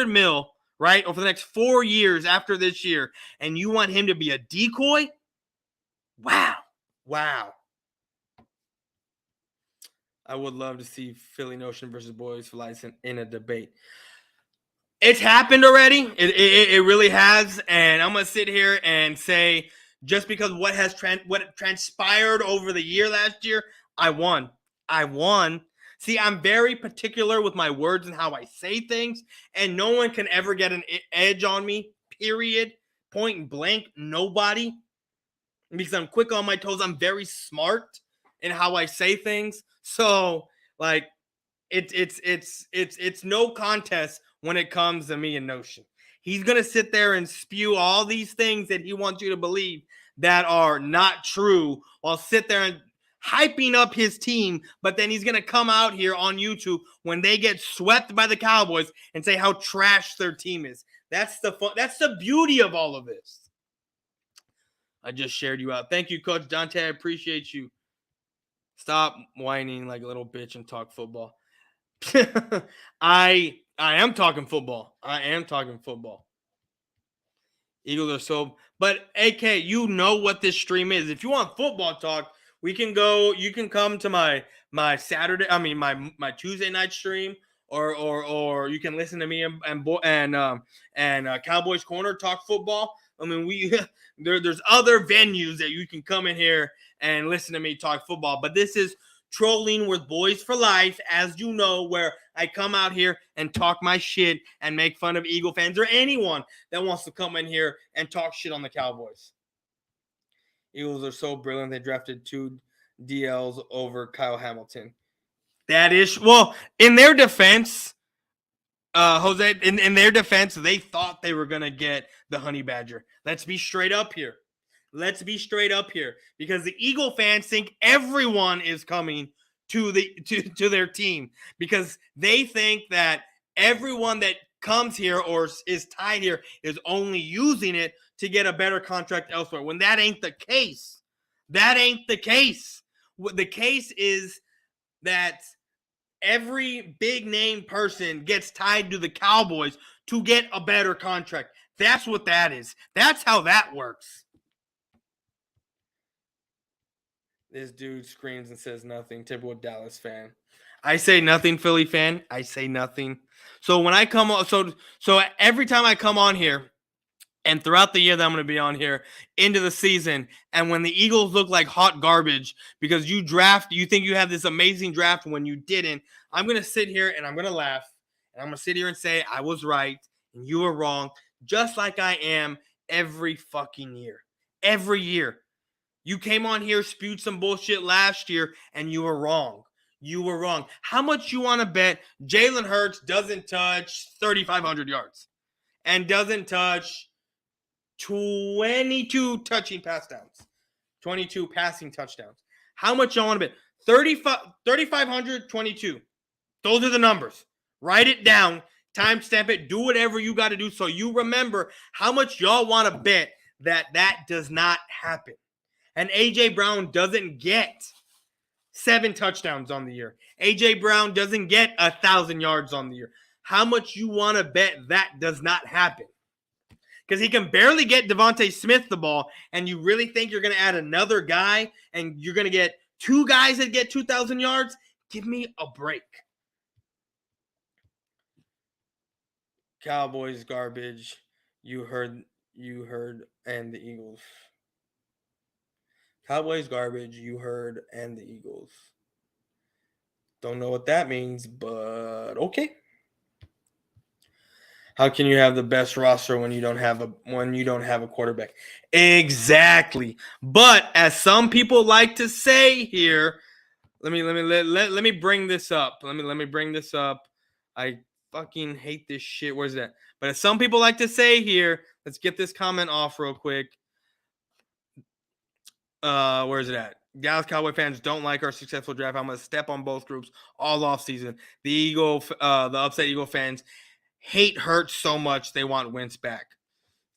million, right, over the next 4 years after this year, and you want him to be a decoy? Wow. I would love to see Philly Notion versus Boyz4Life in a debate. It's happened already. It really has. And I'm going to sit here and say, just because what transpired over the year last year, I won. See, I'm very particular with my words and how I say things, and no one can ever get an edge on me, period. point blank, nobody. Because I'm quick on my toes. I'm very smart in how I say things. So like it's no contest when it comes to me and Notion. He's gonna sit there and spew all these things that he wants you to believe that are not true, while sit there and hyping up his team. But then he's gonna come out here on YouTube when they get swept by the Cowboys and say how trash their team is. That's the fun. That's the beauty of all of this. I just shared you out. Thank you, Coach Dante. I appreciate you. Stop whining like a little bitch and talk football. I am talking football. I am talking football. Eagles are so, but AK, you know what this stream is. If you want football talk, we can go. You can come to my Saturday. I mean my Tuesday night stream, or you can listen to me and Cowboys Corner talk football. I mean there's other venues that you can come in here and listen to me talk football. But this is Trolling with Boyz4Life, as you know, where I come out here and talk my shit and make fun of Eagle fans or anyone that wants to come in here and talk shit on the Cowboys. Eagles are so brilliant. They drafted 2 DLs over Kyle Hamilton. That is, well, in their defense, Jose, in their defense, they thought they were going to get the Honey Badger. Let's be straight up here. Let's be straight up here, because the Eagle fans think everyone is coming to their team, because they think that everyone that comes here or is tied here is only using it to get a better contract elsewhere, when that ain't the case. That ain't the case. The case is that every big name person gets tied to the Cowboys to get a better contract. That's what that is. That's how that works. This dude screams and says nothing. Typical Dallas fan. I say nothing, Philly fan. I say nothing. So when I come on, so every time I come on here, and throughout the year that I'm going to be on here, into the season, and when the Eagles look like hot garbage because you think you have this amazing draft when you didn't, I'm going to sit here and I'm going to laugh, and I'm going to sit here and say I was right and you were wrong, just like I am every fucking year. Every year. You came on here, spewed some bullshit last year, and you were wrong. You were wrong. How much you want to bet Jalen Hurts doesn't touch 3,500 yards and doesn't touch 22 touching pass downs, 22 passing touchdowns? How much y'all want to bet? 3,500, 22. Those are the numbers. Write it down, timestamp it, do whatever you got to do so you remember how much y'all want to bet that does not happen. And A.J. Brown doesn't get 7 touchdowns on the year. A.J. Brown doesn't get 1,000 yards on the year. How much you want to bet that does not happen? Because he can barely get Devontae Smith the ball, and you really think you're going to add another guy and you're going to get 2 guys that get 2,000 yards? Give me a break. Cowboys garbage. You heard, and the Eagles. Cowboys garbage, you heard, and the Eagles. Don't know what that means, but okay. How can you have the best roster when you don't have a quarterback? Exactly. But as some people like to say here, let me bring this up. Let me bring this up. I fucking hate this shit. Where's that? But as some people like to say here, let's get this comment off real quick. Where is it at? Dallas Cowboy fans don't like our successful draft. I'm gonna step on both groups all off season. The upset Eagle fans hate Hurts so much they want Wentz back.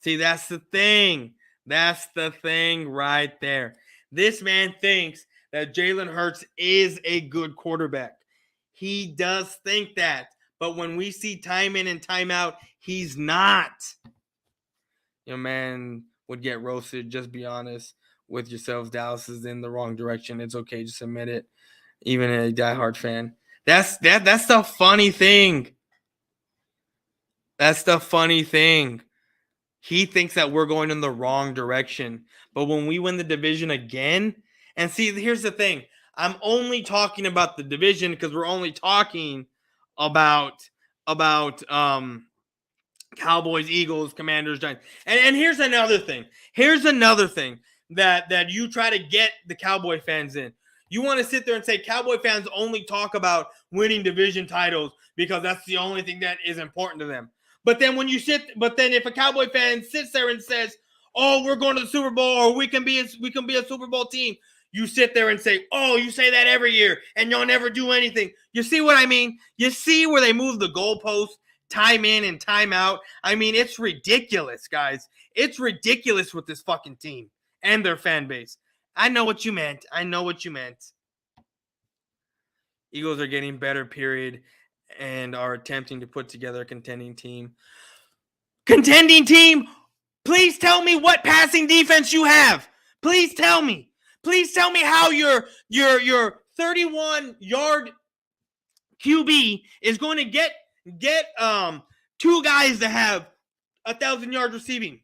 See, that's the thing. That's the thing right there. This man thinks that Jalen Hurts is a good quarterback. He does think that, but when we see time in and time out, he's not. Your man would get roasted. Just be honest with yourselves. Dallas is in the wrong direction. It's okay, just admit it. Even a diehard fan. That's the funny thing. That's the funny thing. He thinks that we're going in the wrong direction. But when we win the division again, and see, here's the thing. I'm only talking about the division because we're only talking about Cowboys, Eagles, Commanders, Giants. And here's another thing. Here's another thing that you try to get the Cowboy fans in. You want to sit there and say Cowboy fans only talk about winning division titles because that's the only thing that is important to them. But then if a Cowboy fan sits there and says, "Oh, we're going to the Super Bowl, or we can be a Super Bowl team," you sit there and say, "Oh, you say that every year, and you'll never do anything." You see what I mean? You see where they move the goalposts time in and time out? I mean, it's ridiculous, guys. It's ridiculous with this fucking team and their fan base. I know what you meant. Eagles are getting better, period, and are attempting to put together a contending team. Contending team? Please tell me what passing defense you have. Please tell me. Please tell me how your 31-yard QB is going to get two guys to have 1,000 yards receiving.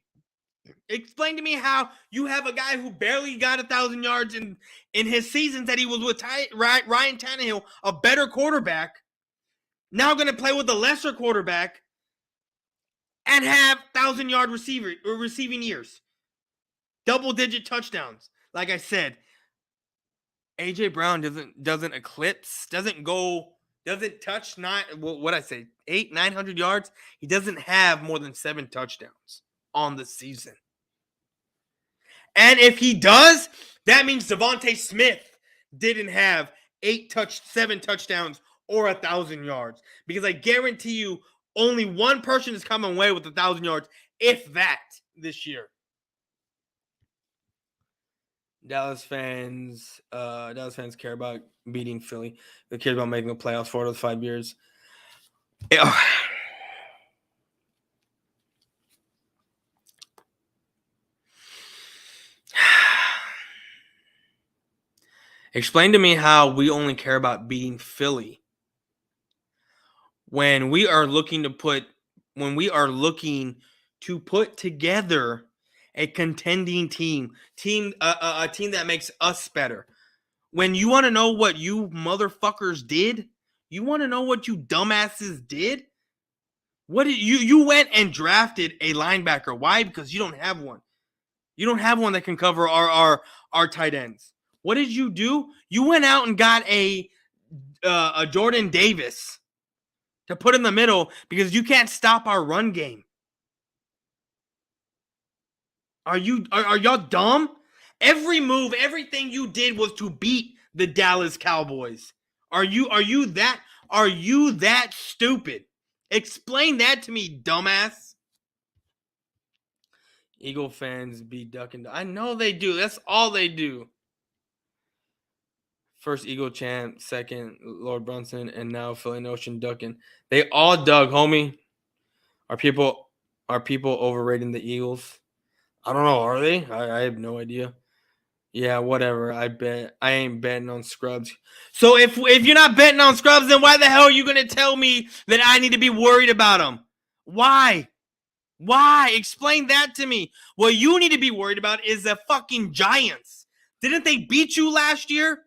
Explain to me how you have a guy who barely got 1,000 yards in his seasons that he was with Ryan Tannehill, a better quarterback, now going to play with a lesser quarterback and have 1,000-yard receiving years. Double-digit touchdowns. Like I said, A.J. Brown doesn't eclipse, doesn't touch 900 yards. He doesn't have more than 7 touchdowns on the season. And if he does, that means Devontae Smith didn't have 7 touchdowns or 1,000 yards. Because I guarantee you, only one person is coming away with 1,000 yards, if that, this year. Dallas fans care about beating Philly. They care about making the playoffs 4 out of 5 years. Explain to me how we only care about beating Philly when we are looking to put together a contending team, a team that makes us better. When you want to know what you motherfuckers did, you want to know what you dumbasses did. What did you went and drafted a linebacker? Why? Because you don't have one. You don't have one that can cover our tight ends. What did you do? You went out and got a Jordan Davis to put in the middle because you can't stop our run game. Are y'all dumb? Every move, everything you did was to beat the Dallas Cowboys. Are you that stupid? Explain that to me, dumbass. Eagle fans be ducking. I know they do. That's all they do. First Eagle champ, second Lord Brunson, and now Philly Notion ducking. They all dug, homie. Are people overrating the Eagles? I don't know. Are they? I have no idea. Yeah, whatever. I ain't betting on scrubs. So if you're not betting on scrubs, then why the hell are you gonna tell me that I need to be worried about them? Why? Why? Explain that to me. What you need to be worried about is the fucking Giants. Didn't they beat you last year?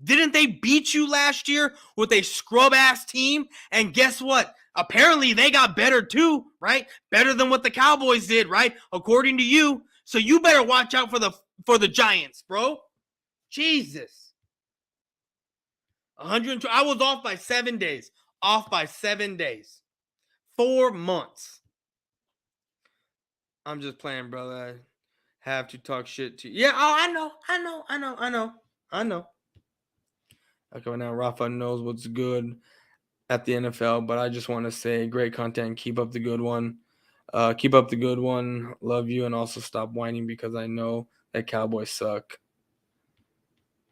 Didn't they beat you last year with a scrub-ass team? And guess what? Apparently they got better too, right? Better than what the Cowboys did, right? According to you. So you better watch out for the Giants, bro. Jesus. 102. I was off by 7 days. 4 months. I'm just playing, brother. I have to talk shit to you. Yeah, I know. Okay, now Rafa knows what's good at the NFL, but I just want to say great content. Keep up the good one. Love you, and also stop whining because I know that Cowboys suck.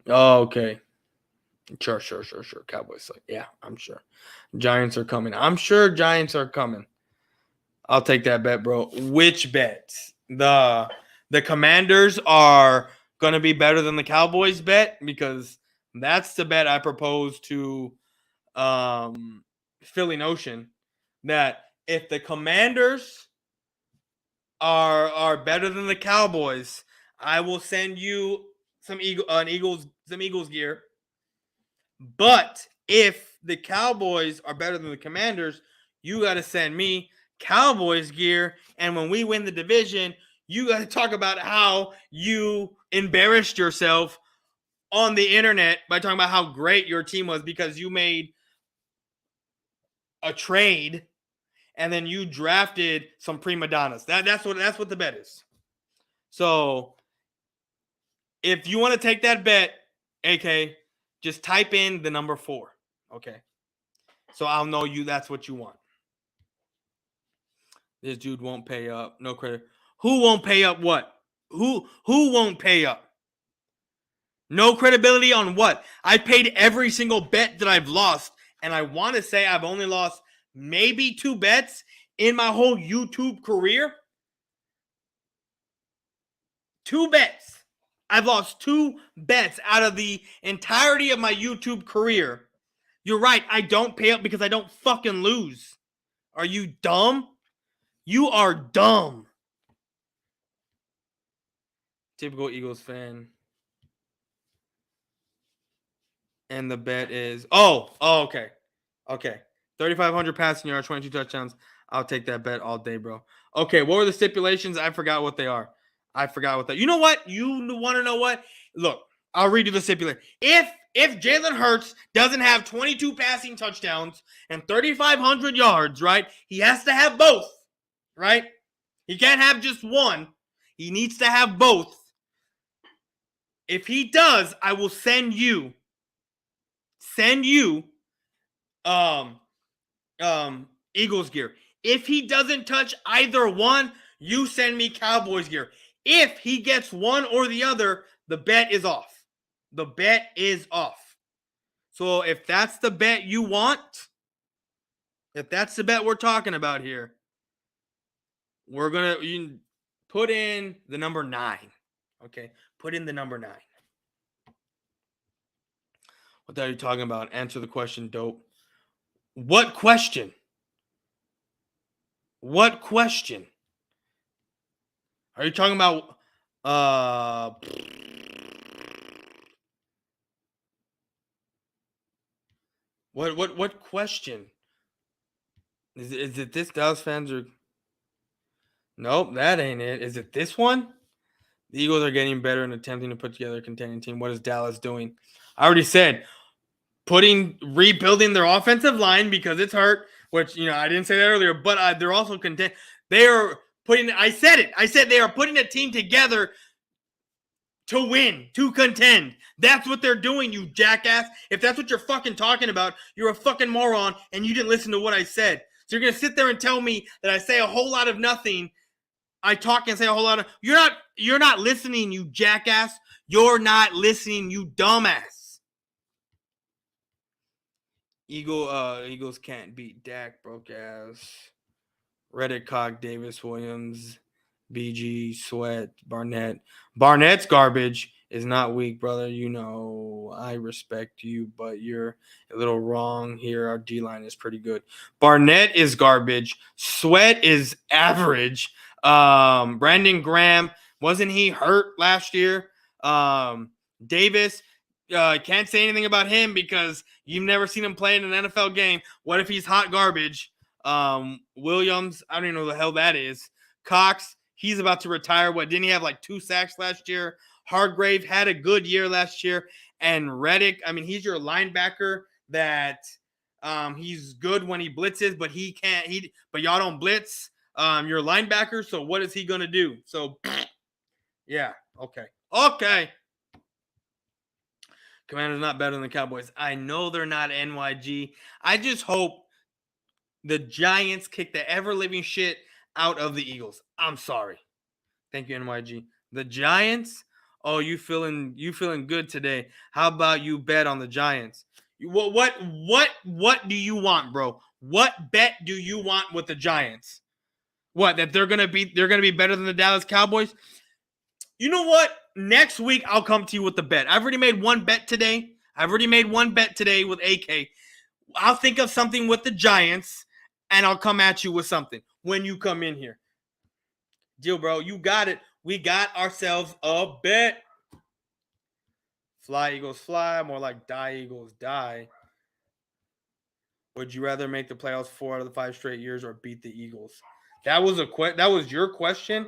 Oh, okay. Sure. Cowboys suck. Yeah, I'm sure. Giants are coming. I'm sure Giants are coming. I'll take that bet, bro. Which bet? The Commanders are going to be better than the Cowboys bet? Because that's the bet I propose to Philly Notion, that if the Commanders are better than the Cowboys, I will send you some Eagles gear. But if the Cowboys are better than the Commanders, you got to send me Cowboys gear, and when we win the division, you got to talk about how you embarrassed yourself on the internet by talking about how great your team was because you made a trade and then you drafted some prima donnas. That's what the bet is. So if you want to take that bet, AK, just type in the number 4. Okay. So I'll know that's what you want. This dude won't pay up. No credit. Who won't pay up what? Who won't pay up? No credibility on what? I paid every single bet that I've lost, and I want to say I've only lost maybe 2 bets in my whole YouTube career. 2 bets. I've lost 2 bets out of the entirety of my YouTube career. You're right. I don't pay up because I don't fucking lose. Are you dumb? You are dumb. Typical Eagles fan. And the bet is okay. 3,500 passing yards, 22 touchdowns. I'll take that bet all day, bro. Okay, what were the stipulations? I forgot what they are. You know what? You want to know what? Look, I'll read you the stipulation. If Jalen Hurts doesn't have 22 passing touchdowns and 3,500 yards, right? He has to have both, right? He can't have just one. He needs to have both. If he does, I will send you Eagles gear. If he doesn't touch either one, you send me Cowboys gear. If he gets one or the other, the bet is off. The bet is off. So if that's the bet you want, if that's the bet we're talking about here, we're going to put in the number 9. Okay? Put in the number 9. What the hell are you talking about? Answer the question, dope. What question? What question? Are you talking about what question? Is it this Dallas fans are Nope, that ain't it. Is it this one? The Eagles are getting better and attempting to put together a contending team. What is Dallas doing? I already said rebuilding their offensive line because it's hurt, which I didn't say that earlier, but they're also content. They are putting. I said it. I said they are putting a team together to win, to contend. That's what they're doing, you jackass. If that's what you're fucking talking about, you're a fucking moron, and you didn't listen to what I said. So you're gonna sit there and tell me that I say a whole lot of nothing. I talk and say a whole lot of. You're not listening, you jackass. You're not listening, you dumbass. Eagles can't beat Dak, broke ass. Reddick, Cock, Davis, Williams, BG, Sweat, Barnett. Barnett's garbage is not weak, brother. I respect you, but you're a little wrong here. Our D-line is pretty good. Barnett is garbage. Sweat is average. Brandon Graham, wasn't he hurt last year? Davis, can't say anything about him because you've never seen him play in an NFL game. What if he's hot garbage? Williams, I don't even know who the hell that is. Cox, he's about to retire. Didn't he have like 2 sacks last year? Hargrave had a good year last year. And Reddick, he's your linebacker that he's good when he blitzes, but but y'all don't blitz your linebacker. So what is he going to do? So, yeah, okay. Commanders not better than the Cowboys. I know they're not NYG. I just hope the Giants kick the ever-living shit out of the Eagles. I'm sorry. Thank you, NYG. The Giants? Oh, you feeling good today. How about you bet on the Giants? What do you want, bro? What bet do you want with the Giants? What, that they're gonna be better than the Dallas Cowboys? You know what? Next week, I'll come to you with the bet. I've already made one bet today. With AK. I'll think of something with the Giants, and I'll come at you with something when you come in here. Deal, bro. You got it. We got ourselves a bet. Fly, Eagles, fly. More like die, Eagles, die. Would you rather make the playoffs 4 out of the 5 straight years or beat the Eagles? That was that was your question.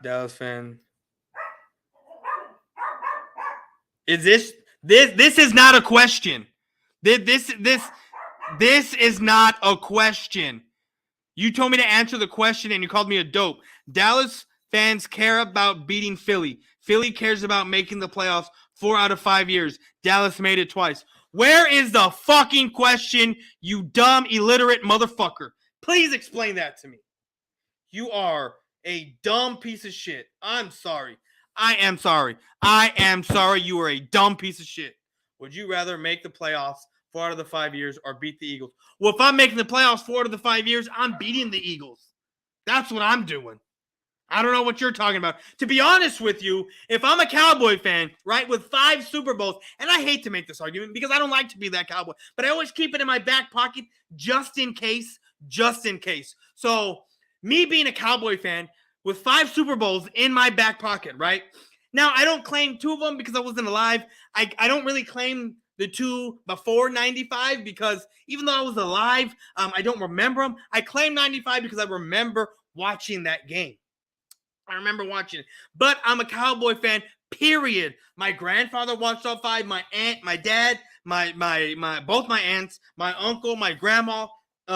Dallas fan. Is this is not a question. This is not a question. You told me to answer the question and you called me a dope. Dallas fans care about beating Philly. Philly cares about making the playoffs 4 out of 5 years. Dallas made it twice. Where is the fucking question, you dumb, illiterate motherfucker? Please explain that to me. You are a dumb piece of shit. I'm sorry. I am sorry. I am sorry. You are a dumb piece of shit. Would you rather make the playoffs 4 out of the 5 years or beat the Eagles? Well, if I'm making the playoffs 4 out of the 5 years, I'm beating the Eagles. That's what I'm doing. I don't know what you're talking about. To be honest with you, if I'm a Cowboy fan, right, with 5 Super Bowls, and I hate to make this argument because I don't like to be that Cowboy, but I always keep it in my back pocket just in case. So, me being a Cowboy fan with 5 Super Bowls in my back pocket, right? Now, I don't claim 2 of them because I wasn't alive. I don't really claim the 2 before 95 because even though I was alive, I don't remember them. I claim 95 because I remember watching that game. I remember watching it. But I'm a Cowboy fan, period. My grandfather watched all 5. My aunt, my dad, my both my aunts, my uncle, my grandma, they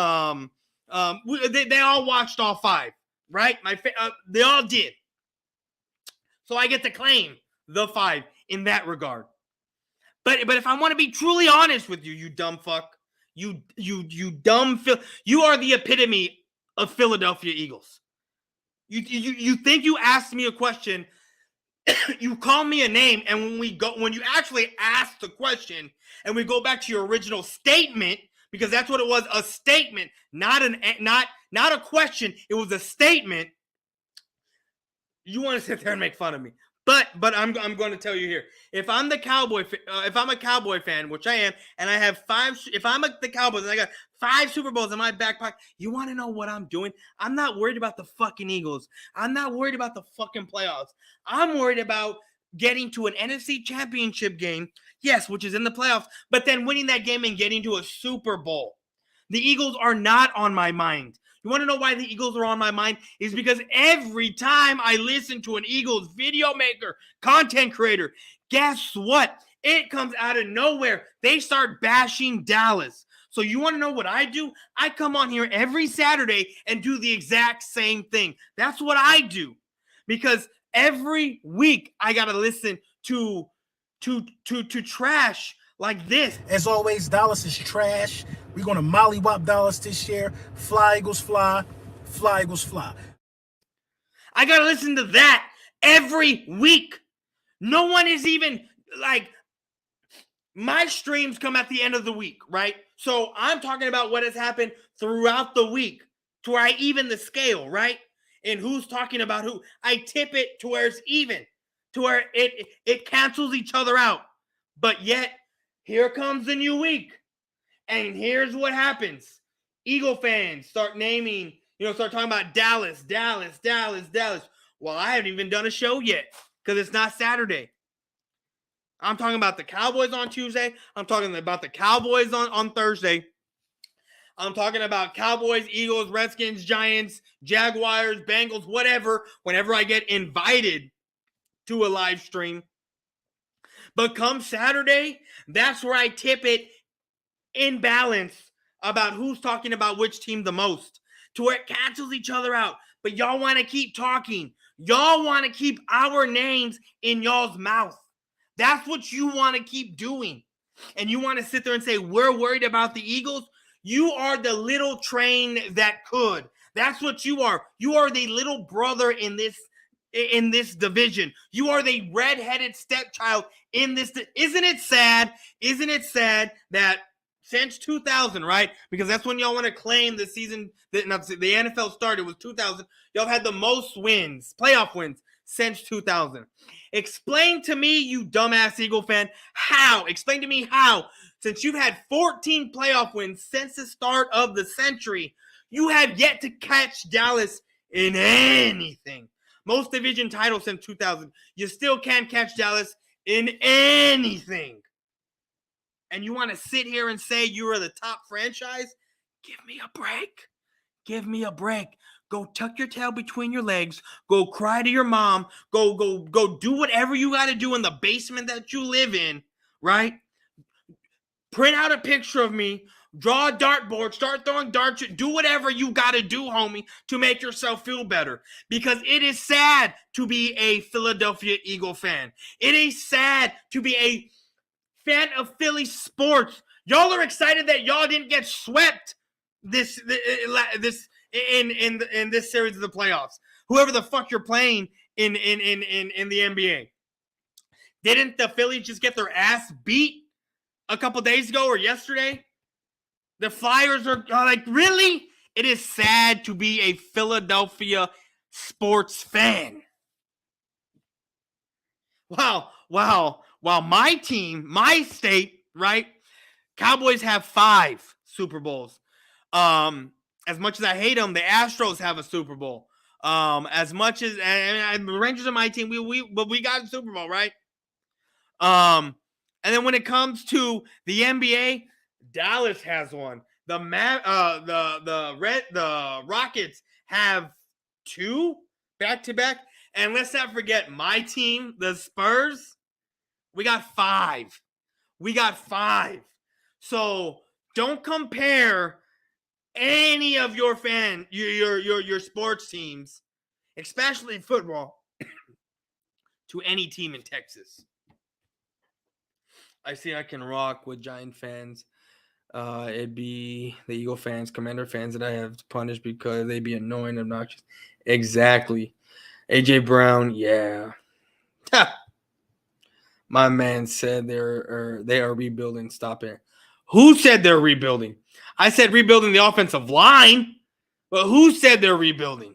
all watched all 5, right? They all did. So I get to claim the 5 in that regard. But if I want to be truly honest with you, you dumb fuck, you dumb you are the epitome of Philadelphia Eagles. You think you asked me a question, you call me a name, and when you actually ask the question, and we go back to your original statement, because that's what it was, a statement, not a question, it was a statement. You want to sit there and make fun of me. But I'm going to tell you here. If I'm a Cowboy fan, which I am, and I have 5, if I'm the Cowboys and I got 5 Super Bowls in my back pocket, you want to know what I'm doing? I'm not worried about the fucking Eagles. I'm not worried about the fucking playoffs. I'm worried about getting to an NFC Championship game, yes, which is in the playoffs, but then winning that game and getting to a Super Bowl. The Eagles are not on my mind. You want to know why the Eagles are on my mind? Is because every time I listen to an Eagles video maker, content creator, guess what? It comes out of nowhere. They start bashing Dallas. So you want to know what I do? I come on here every Saturday and do the exact same thing. That's what I do. Because every week I got to listen to trash like this. As always, Dallas is trash. We're going to mollywop Dallas this year. Fly, Eagles, fly. Fly, Eagles, fly. I got to listen to that every week. No one is even, like, my streams come at the end of the week, right? So I'm talking about what has happened throughout the week to where I even the scale, right? And who's talking about who. I tip it to where it's even, to where it cancels each other out. But yet, here comes the new week. And here's what happens. Eagle fans start talking about Dallas. Well, I haven't even done a show yet because it's not Saturday. I'm talking about the Cowboys on Tuesday. I'm talking about the Cowboys on Thursday. I'm talking about Cowboys, Eagles, Redskins, Giants, Jaguars, Bengals, whatever, whenever I get invited to a live stream. But come Saturday, that's where I tip it in balance about who's talking about which team the most, to where it cancels each other out. But y'all want to keep talking. Y'all want to keep our names in y'all's mouth. That's what you want to keep doing. And you want to sit there and say, we're worried about the Eagles. You are the little train that could. That's what you are. You are the little brother in this division. You are the redheaded stepchild in this. Isn't it sad? Isn't it sad that since 2000, right? Because that's when y'all want to claim the season that the NFL started was 2000. Y'all had the most wins, playoff wins, since 2000. Explain to me, you dumbass Eagle fan, how? Explain to me how, since you've had 14 playoff wins since the start of the century, you have yet to catch Dallas in anything. Most division titles since 2000. You still can't catch Dallas in anything, and you want to sit here and say you are the top franchise, give me a break. Give me a break. Go tuck your tail between your legs. Go cry to your mom. Go do whatever you got to do in the basement that you live in, right? Print out a picture of me. Draw a dartboard. Start throwing darts. Do whatever you got to do, homie, to make yourself feel better. Because it is sad to be a Philadelphia Eagle fan. It is sad to be a fan of Philly sports. Y'all are excited that y'all didn't get swept this in this series of the playoffs. Whoever the fuck you're playing in the NBA. Didn't the Phillies just get their ass beat a couple days ago or yesterday? The Flyers are like, really? It is sad to be a Philadelphia sports fan. Wow. While my team, my state, right? Cowboys have 5 Super Bowls. As much as I hate them, the Astros have a Super Bowl. As much as and the Rangers are my team, we got a Super Bowl, right? And then when it comes to the NBA, Dallas has one. The Rockets have 2 back-to-back. And let's not forget my team, the Spurs. We got 5. So don't compare any of your your sports teams, especially football, to any team in Texas. I see I can rock with Giant fans. It'd be the Eagle fans, Commander fans that I have to punish because they be annoying, obnoxious. Exactly. AJ Brown, yeah. My man said they are rebuilding. Stop it. Who said they're rebuilding? I said rebuilding the offensive line, but who said they're rebuilding?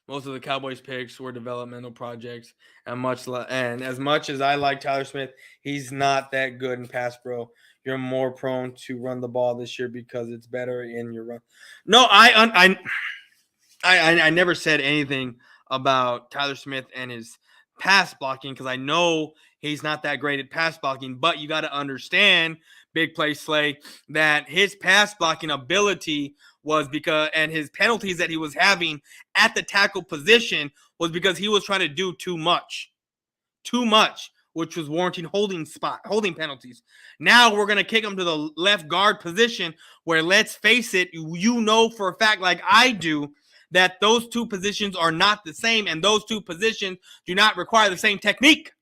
Most of the Cowboys picks were developmental projects, and as much as I like Tyler Smith, he's not that good in pass pro. You're more prone to run the ball this year because it's better in your run. No, I never said anything about Tyler Smith and his pass blocking because I know he's not that great at pass blocking, but you got to understand, Big Play Slay, that his pass blocking ability was because, and his penalties that he was having at the tackle position was because he was trying to do too much, which was warranting holding penalties. Now we're going to kick him to the left guard position where, let's face it, you know for a fact, like I do, that those 2 positions are not the same, and those 2 positions do not require the same technique.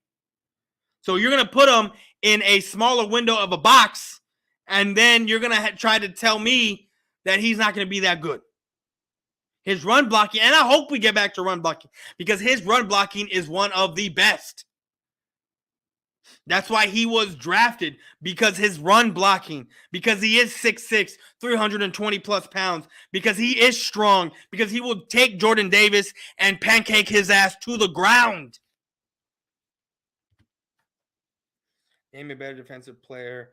So you're going to put him in a smaller window of a box, and then you're going to try to tell me that he's not going to be that good. His run blocking, and I hope we get back to run blocking, because his run blocking is one of the best. That's why he was drafted, because his run blocking, because he is 6'6", 320 plus pounds, because he is strong, because he will take Jordan Davis and pancake his ass to the ground. Name a better defensive player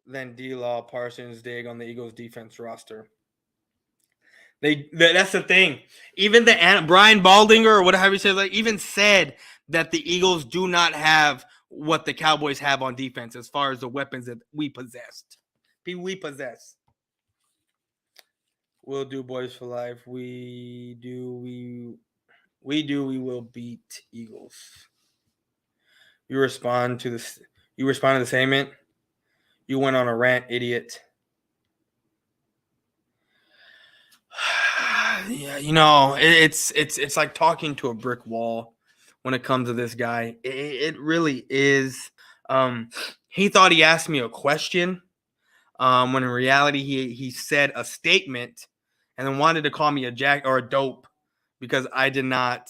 than D-Law, Parsons, Diggs on the Eagles defense roster. That's the thing. Even Brian Baldinger, or whatever you say, even said that the Eagles do not have what the Cowboys have on defense as far as the weapons that we possess. We'll do Boyz4Life. We will beat Eagles. You respond to the statement. You went on a rant, idiot. Yeah, it's like talking to a brick wall when it comes to this guy. It really is. He thought he asked me a question, when in reality he said a statement, and then wanted to call me a jack or a dope because I did not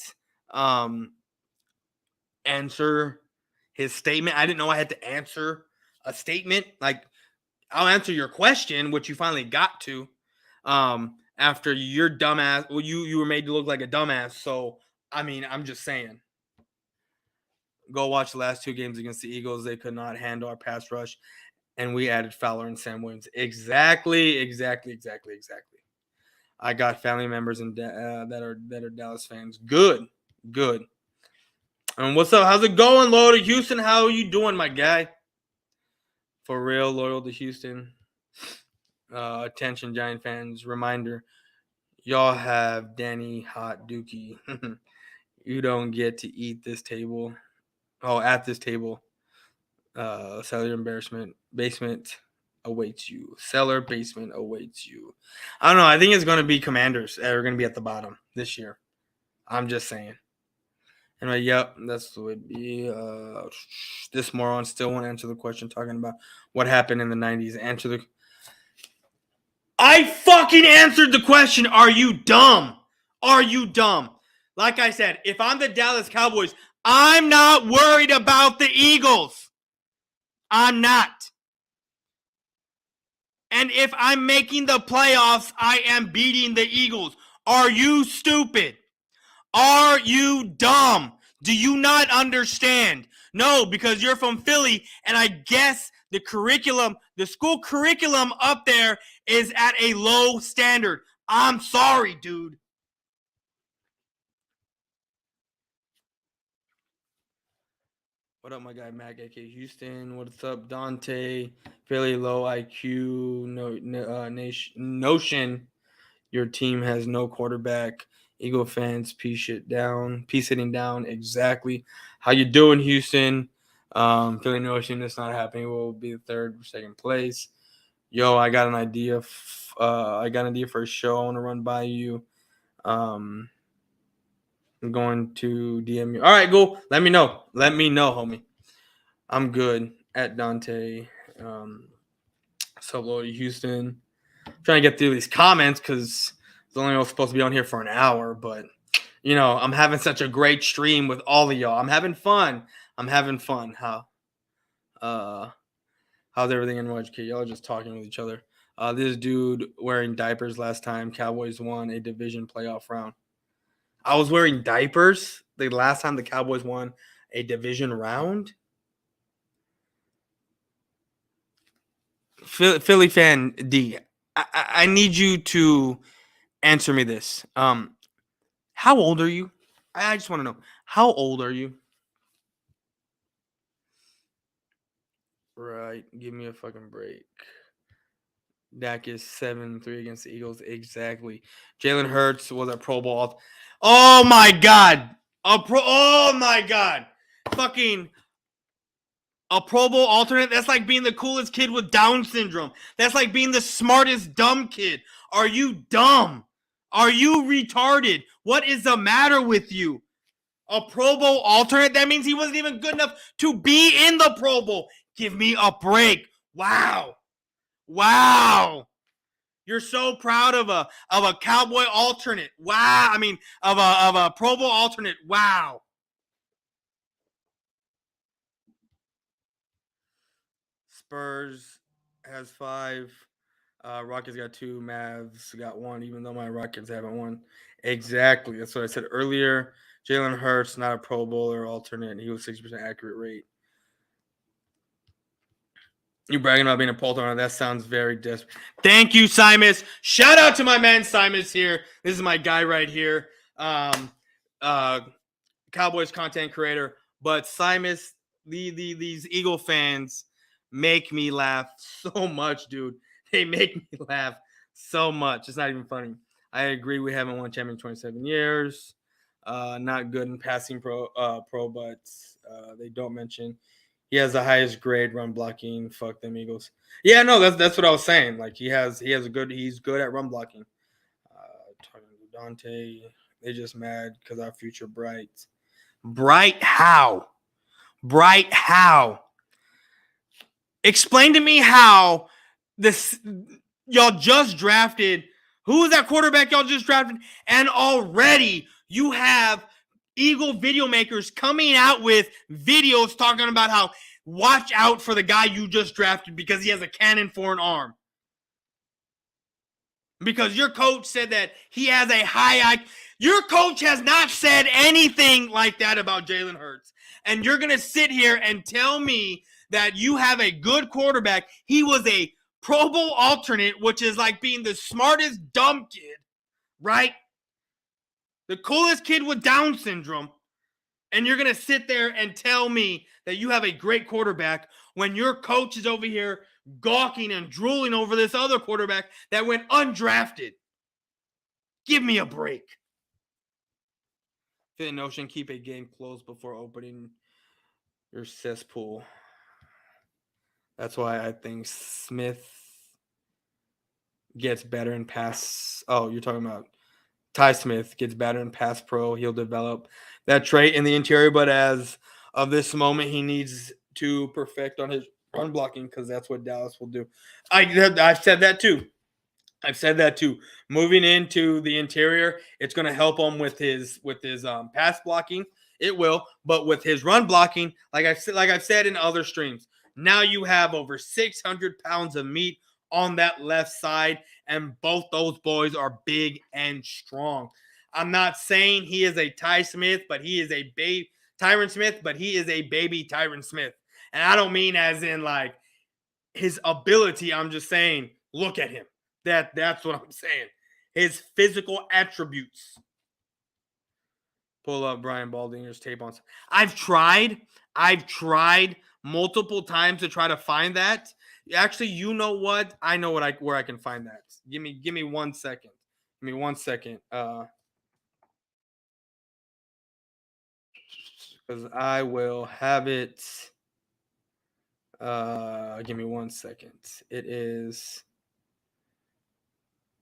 answer his statement. I didn't know I had to answer a statement. Like, I'll answer your question, which you finally got to. After your dumbass, well, you were made to look like a dumbass. So, I mean, I'm just saying. Go watch the last 2 games against the Eagles. They could not handle our pass rush, and we added Fowler and Sam Williams. Exactly. I got family members that are Dallas fans. Good. And what's up? How's it going, loyal to Houston? How are you doing, my guy? For real, loyal to Houston. Attention, Giant fans. Reminder, y'all have Danny Hot Dookie. You don't get to eat this table. Oh, at this table. Cellar embarrassment. Basement awaits you. Cellar basement awaits you. I don't know. I think it's going to be Commanders that are going to be at the bottom this year. I'm just saying. Anyway, yep, that's what it would be. This moron still won't answer the question talking about what happened in the 90s. Answer the. I fucking answered the question. Are you dumb? Are you dumb? Like I said, if I'm the Dallas Cowboys, I'm not worried about the Eagles. I'm not. And if I'm making the playoffs, I am beating the Eagles. Are you stupid? Are you dumb? Do you not understand? No, because you're from Philly, and I guess the curriculum, the school curriculum up there is at a low standard. I'm sorry, dude. What up, my guy Mac, aka Houston? What's up, Dante? Philly low IQ notion. Your team has no quarterback. Eagle fans, piece sitting down. Exactly. How you doing, Houston? Philly notion that's not happening. We'll be the third or second place. Yo, I got an idea. I got an idea for a show. I want to run by you. I'm going to DM you. All right, go. Let me know. Let me know, homie. I'm good. At Dante. So low to Houston. Trying to get through these comments because it's only supposed to be on here for an hour, but you know, I'm having such a great stream with all of y'all. I'm having fun. How's everything in YGK? Y'all are just talking with each other. This dude wearing diapers last time Cowboys won a division playoff round. I was wearing diapers the last time the Cowboys won a division round. Philly fan D, I need you to answer me this. How old are you? I just want to know. How old are you? Right. Give me a fucking break. Dak is 7-3 against the Eagles. Exactly. Jalen Hurts was a Pro Bowl. Oh my God. Oh my God. Fucking a Pro Bowl alternate? That's like being the coolest kid with Down syndrome. That's like being the smartest dumb kid. Are you dumb? Are you retarded? What is the matter with you? A Pro Bowl alternate? That means he wasn't even good enough to be in the Pro Bowl. Give me a break. Wow. You're so proud of a Cowboy alternate. Wow. I mean, of a Pro Bowl alternate. Wow. Spurs has 5. Rockets got 2. Mavs got 1, even though my Rockets haven't won. Exactly. That's what I said earlier. Jalen Hurts, not a Pro Bowler alternate. He was 60% accurate rate. You bragging about being a pole owner. That sounds very desperate. Thank you, Simus. Shout out to my man Simus here. This is my guy right here. Cowboys content creator. But Simus, these Eagle fans make me laugh so much, dude. They make me laugh so much. It's not even funny. I agree we haven't won champion in 27 years. Not good in passing pro, but they don't mention he has the highest grade run blocking. Fuck them Eagles. Yeah, no, that's what I was saying. Like he's good at run blocking. Talking to Dante, they just mad because our future bright. Bright how? Bright how? Explain to me how this y'all just drafted. Who was that quarterback y'all just drafted? And already you have Eagle video makers coming out with videos talking about how watch out for the guy you just drafted because he has a cannon for an arm. Because your coach said that he has a high IQ. Your coach has not said anything like that about Jalen Hurts. And you're going to sit here and tell me that you have a good quarterback. He was a Pro Bowl alternate, which is like being the smartest dumb kid, right? The coolest kid with Down syndrome. And you're going to sit there and tell me that you have a great quarterback when your coach is over here gawking and drooling over this other quarterback that went undrafted. Give me a break. Fit notion, keep a game closed before opening your cesspool. That's why I think Smith gets better in pass. Oh, you're talking about Ty Smith gets better in pass pro. He'll develop that trait in the interior, but as of this moment, he needs to perfect on his run blocking because that's what Dallas will do. I've said that too. Moving into the interior, it's going to help him with his pass blocking. It will, but with his run blocking, like I've said in other streams, now you have over 600 pounds of meat on that left side, and both those boys are big and strong. I'm not saying he is a Tyron Smith, but he is a baby Tyron Smith. And I don't mean as in like his ability. I'm just saying, look at him. That's what I'm saying. His physical attributes. Pull up Brian Baldinger's tape on. I've tried multiple times to try to find that. Actually, you know what? I know where I can find that. Give me 1 second. Give me 1 second. Because I will have it. Give me 1 second. It is.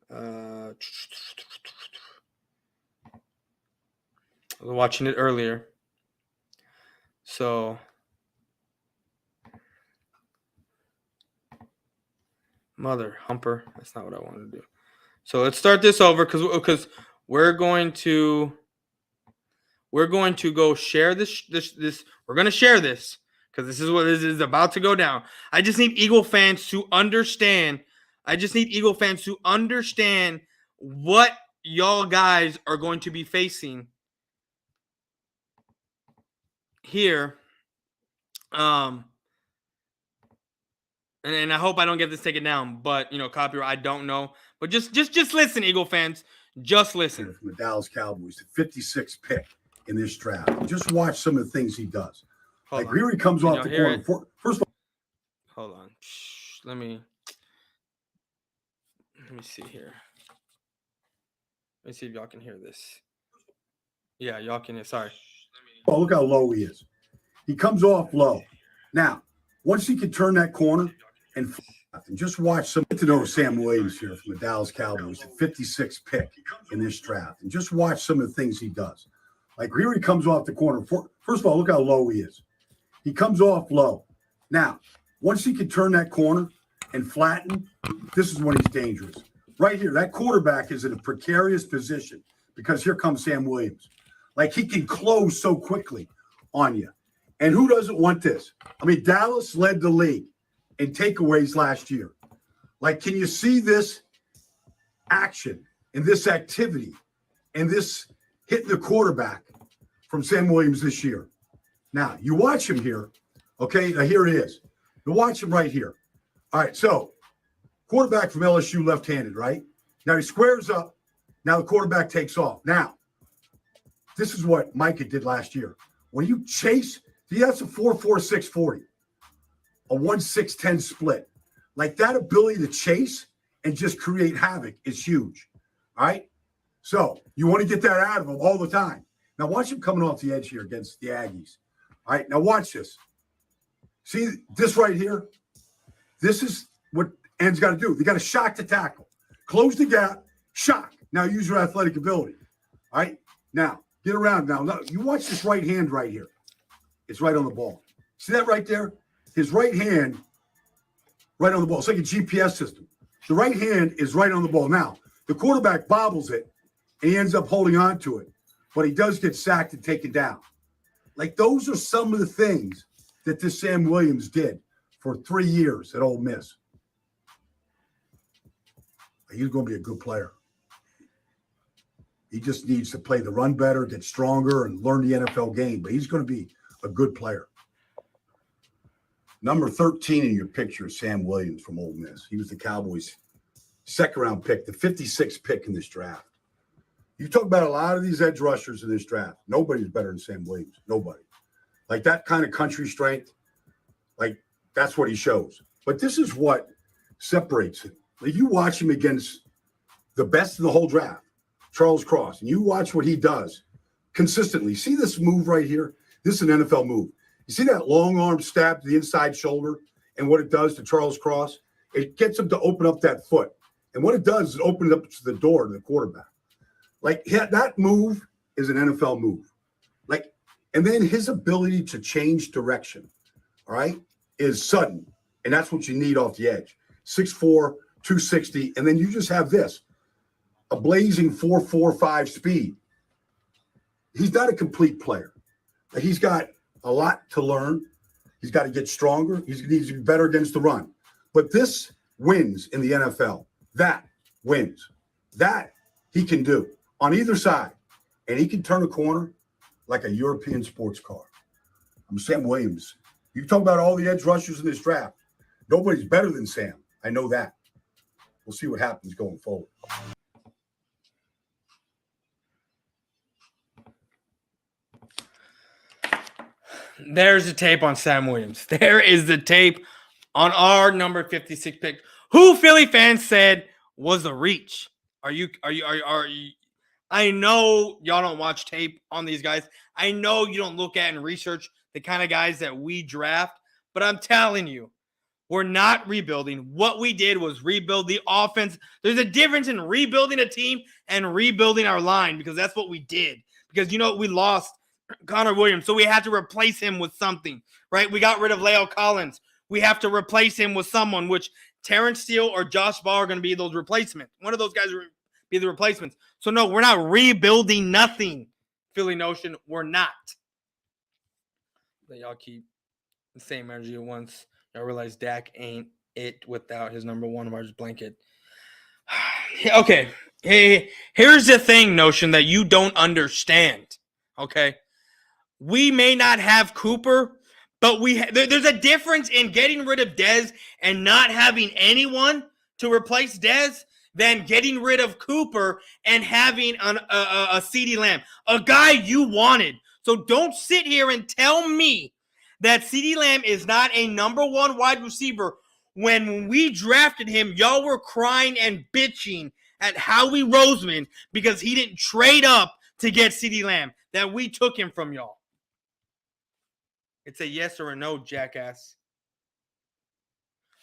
I was watching it earlier. So. Mother humper. That's not what I wanted to do. So let's start this over because we're going to go share this. We're going to share this because this is what this is about to go down. I just need Eagle fans to understand. What y'all guys are going to be facing here. And I hope I don't get this taken down, but copyright, I don't know. But just listen, Eagle fans. Just listen. From the Dallas Cowboys, the 56th pick in this draft. Just watch some of the things he does. Here he comes off the corner. First of all, hold on. Let me see here. Let me see if y'all can hear this. Yeah, y'all can hear. Sorry. Oh, look how low he is. He comes off low. Now, once he can turn that corner and just watch some. Get to know Sam Williams here from the Dallas Cowboys, the 56th pick in this draft, and just watch some of the things he does. Here he comes off the corner. First of all, look how low he is. He comes off low. Now, once he can turn that corner and flatten, this is when he's dangerous. Right here, that quarterback is in a precarious position because here comes Sam Williams. He can close so quickly on you. And who doesn't want this? Dallas led the league in takeaways last year. Can you see this action and this activity and this hitting the quarterback from Sam Williams this year? Now, you watch him here. Okay, now here it is. You watch him right here. All right, so quarterback from LSU left-handed, right? Now he squares up. Now the quarterback takes off. Now, this is what Micah did last year. When you chase, that's a 4.46 40, a 1.610 split. That ability to chase and just create havoc is huge. All right? So you want to get that out of him all the time. Now watch him coming off the edge here against the Aggies. All right, now watch this. See this right here? This is what ends got to do. They got to shock the tackle. Close the gap, shock. Now use your athletic ability. All right? Now, get around now. You watch this right hand right here. It's right on the ball. See that right there? His right hand right on the ball. It's like a GPS system. The right hand is right on the ball. Now, the quarterback bobbles it, and he ends up holding on to it. But he does get sacked and taken down. Those are some of the things that this Sam Williams did for 3 years at Ole Miss. He's going to be a good player. He just needs to play the run better, get stronger, and learn the NFL game. But he's going to be a good player. Number 13 in your picture is Sam Williams from Ole Miss. He was the Cowboys' second-round pick, the 56th pick in this draft. You talk about a lot of these edge rushers in this draft. Nobody's better than Sam Williams. Nobody. Like that kind of country strength, like that's what he shows. But this is what separates him. Like you watch him against the best in the whole draft, Charles Cross, and you watch what he does consistently. See this move right here? This is an NFL move. You see that long arm stab to the inside shoulder and what it does to Charles Cross? It gets him to open up that foot. And what it does is open it up to the door to the quarterback. Like that move is an NFL move. Like, and then his ability to change direction, all right, is sudden. And that's what you need off the edge. 6'4", 260. And then you just have this, a blazing 4.45 speed. He's not a complete player. He's got a lot to learn. He's got to get stronger. He needs to be better against the run. But this wins in the NFL. That wins. That he can do on either side. And he can turn a corner like a European sports car. I'm Sam Williams. You talk about all the edge rushers in this draft. Nobody's better than Sam. I know that. We'll see what happens going forward. There's the tape on Sam Williams. There is the tape on our number 56 pick, who Philly fans said was a reach. Are you? I know y'all don't watch tape on these guys. I know you don't look at and research the kind of guys that we draft, but I'm telling you, we're not rebuilding. What we did was rebuild the offense. There's a difference in rebuilding a team and rebuilding our line, because that's what we did. Because, we lost Connor Williams, so we had to replace him with something, right? We got rid of Leo Collins. We have to replace him with someone, which Terrence Steele or Josh Ball are going to be those replacements. One of those guys will be the replacements. So, no, we're not rebuilding nothing, Philly Notion. We're not. But y'all keep the same energy at once. Y'all realize Dak ain't it without his number one Marge Blanket. Okay. Hey, here's the thing, Notion, that you don't understand. Okay. We may not have Cooper, but there's a difference in getting rid of Dez and not having anyone to replace Dez than getting rid of Cooper and having a CeeDee Lamb, a guy you wanted. So don't sit here and tell me that CeeDee Lamb is not a number one wide receiver. When we drafted him, y'all were crying and bitching at Howie Roseman because he didn't trade up to get CeeDee Lamb, that we took him from y'all. It's a yes or a no, jackass.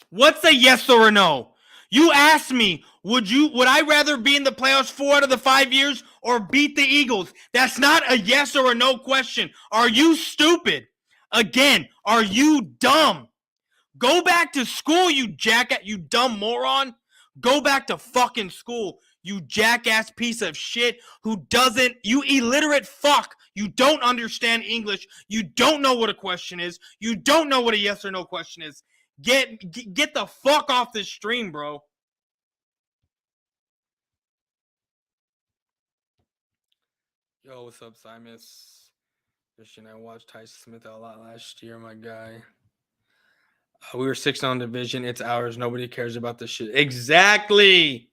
What's a yes or a no? You asked me, would I rather be in the playoffs 4 out of the 5 years or beat the Eagles? That's not a yes or a no question. Are you stupid? Again, are you dumb? Go back to school, you jackass, you dumb moron. Go back to fucking school, you jackass piece of shit you illiterate fuck. You don't understand English. You don't know what a question is. You don't know what a yes or no question is. Get the fuck off this stream, bro. Yo, what's up, Simus? Christian, I watched Tyson Smith a lot last year, my guy. We were 6-0 in division. It's ours. Nobody cares about this shit. Exactly.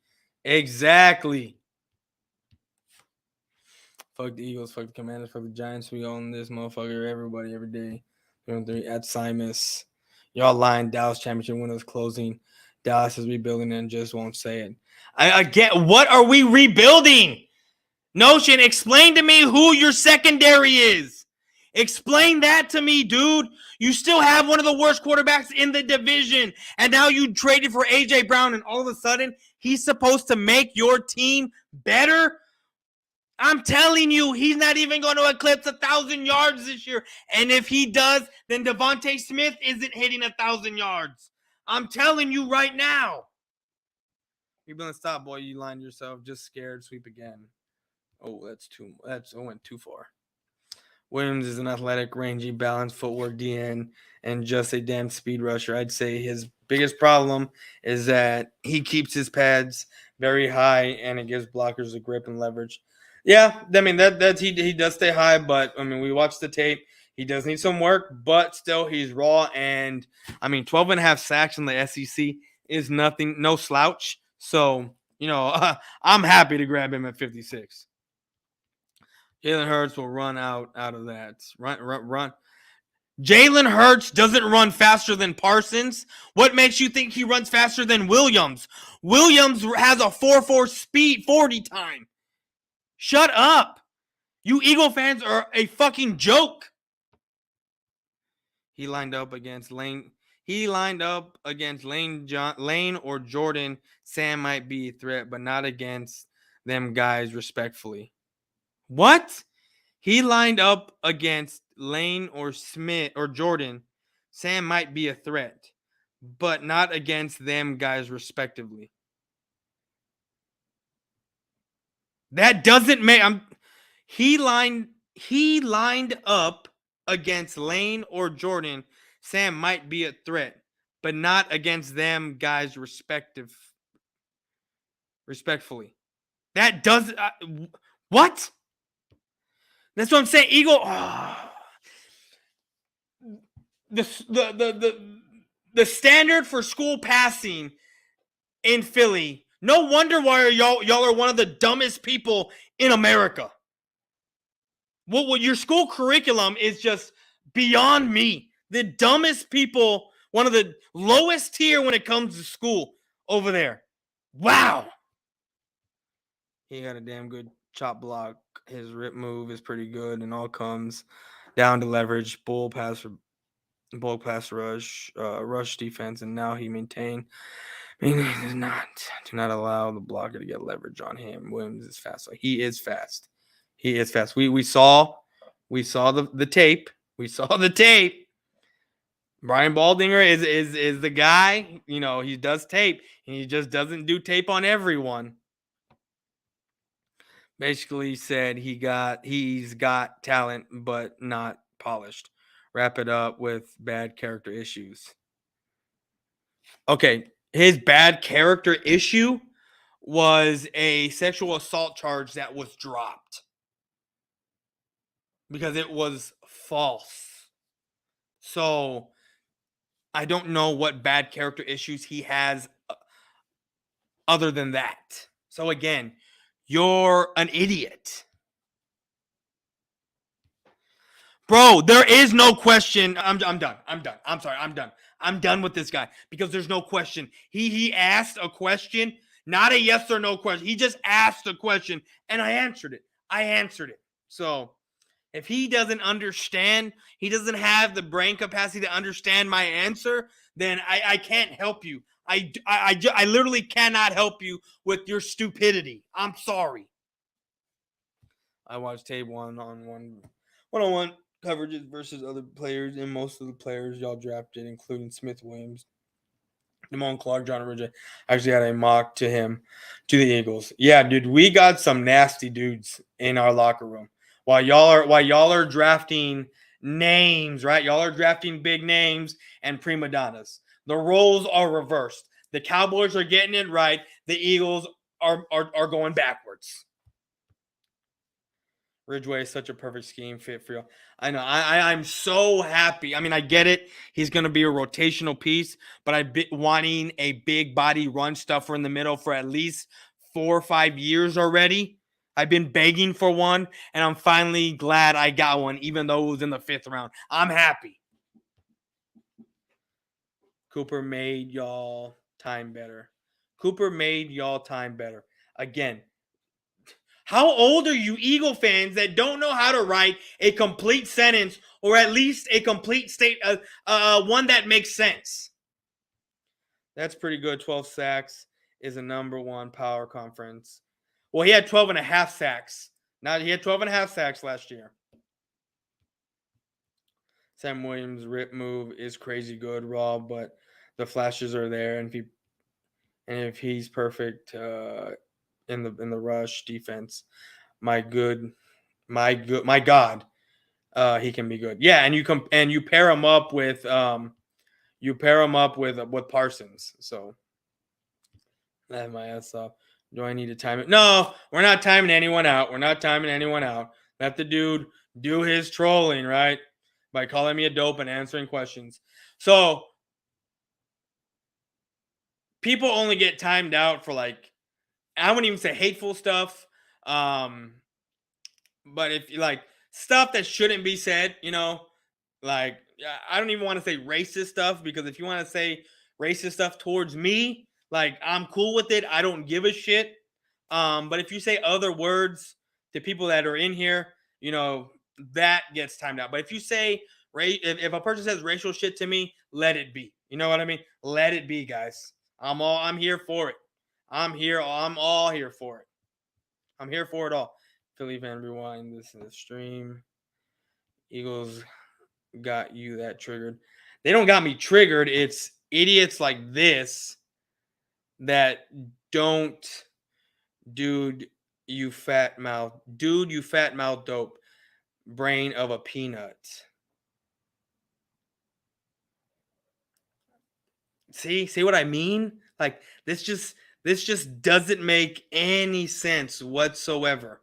Fuck the Eagles. Fuck the Commanders. Fuck the Giants. We own this motherfucker. Everybody, every day. 3 at Simus. Y'all lying. Dallas championship windows closing. Dallas is rebuilding and just won't say it. I get. What are we rebuilding? Notion, explain to me who your secondary is. Explain that to me, dude. You still have one of the worst quarterbacks in the division, and now you traded for A.J. Brown, and all of a sudden, he's supposed to make your team better? I'm telling you, he's not even going to eclipse 1,000 yards this year. And if he does, then Devontae Smith isn't hitting 1,000 yards. I'm telling you right now. You're going to stop, boy. You lying to yourself. Just scared. Sweep again. Oh, I went too far. Williams is an athletic, rangy, balanced footwork DN and just a damn speed rusher. I'd say his biggest problem is that he keeps his pads very high and it gives blockers a grip and leverage. Yeah, I mean that's he does stay high, but I mean we watched the tape. He does need some work, but still he's raw. And I mean 12.5 sacks in the SEC is nothing, no slouch. So I'm happy to grab him at 56. Jalen Hurts will run out of that. Run. Jalen Hurts doesn't run faster than Parsons. What makes you think he runs faster than Williams? Williams has a 4.4 speed 40 time. Shut up. You Eagle fans are a fucking joke. He lined up against Lane or Jordan. Sam might be a threat, but not against them guys respectfully. What? He lined up against Lane or Smith or Jordan. Sam might be a threat, but not against them guys respectively. That doesn't make he lined up against Lane or Jordan. Sam might be a threat, but not against them guys respectfully. That does what? That's what I'm saying. Eagle. The standard for school passing in Philly. No wonder why y'all are one of the dumbest people in America. What your school curriculum is just beyond me. The dumbest people, one of the lowest tier when it comes to school over there. Wow. He got a damn good chop block. His rip move is pretty good and all comes down to leverage, bull pass rush, rush defense, and now he maintained. Do not allow the blocker to get leverage on him. Williams is fast. So he is fast. He is fast. We saw the tape. We saw the tape. Brian Baldinger is the guy. You know, he does tape, and he just doesn't do tape on everyone. Basically said he's got talent, but not polished. Wrap it up with bad character issues. Okay, his bad character issue was a sexual assault charge that was dropped because it was false. So I don't know what bad character issues he has other than that. So again, you're an idiot. Bro, there is no question. I'm done. I'm sorry. I'm done. I'm done with this guy because there's no question. He asked a question, not a yes or no question. He just asked a question and I answered it. So if he doesn't understand, he doesn't have the brain capacity to understand my answer, then I can't help you. I literally cannot help you with your stupidity. I'm sorry. I watched tape one-on-one coverages versus other players, and most of the players y'all drafted, including Smith Williams, Damone Clark, John Ridgey, actually had a mock to him to the Eagles. Yeah, dude, we got some nasty dudes in our locker room. While y'all are drafting names, right? Y'all are drafting big names and prima donnas. The roles are reversed. The Cowboys are getting it right. The Eagles are going backwards. Ridgeway is such a perfect scheme fit for you. I know. I'm so happy. I mean, I get it. He's going to be a rotational piece, but I've been wanting a big body run stuffer in the middle for at least 4 or 5 years already. I've been begging for one, and I'm finally glad I got one, even though it was in the 5th round. I'm happy. Cooper made y'all time better. Again, how old are you Eagle fans that don't know how to write a complete sentence or at least a complete one that makes sense? That's pretty good. 12 sacks is a number 1 power conference. Well, he had 12 and a half sacks. Now he had 12 and a half sacks last year. Sam Williams' rip move is crazy good, Rob, but the flashes are there, and if he's perfect in the rush defense, my God, he can be good. Yeah, and you pair him up with Parsons. So I my ass off. Do I need to time it? No, we're not timing anyone out. Let the dude do his trolling, right? By calling me a dope and answering questions. So people only get timed out for I wouldn't even say hateful stuff. But if you like stuff that shouldn't be said, like I don't even want to say racist stuff, because if you want to say racist stuff towards me, like I'm cool with it. I don't give a shit. But if you say other words to people that are in here, that gets timed out. But if you say if a person says racial shit to me, let it be. You know what I mean? Let it be, guys. I'm here for it. I'm all here for it. I'm here for it all. Philly fan, rewind this in the stream. Eagles got you that triggered. They don't got me triggered. It's idiots like this that don't, dude, you fat mouth dope, brain of a peanut. See what I mean? Like this just doesn't make any sense whatsoever.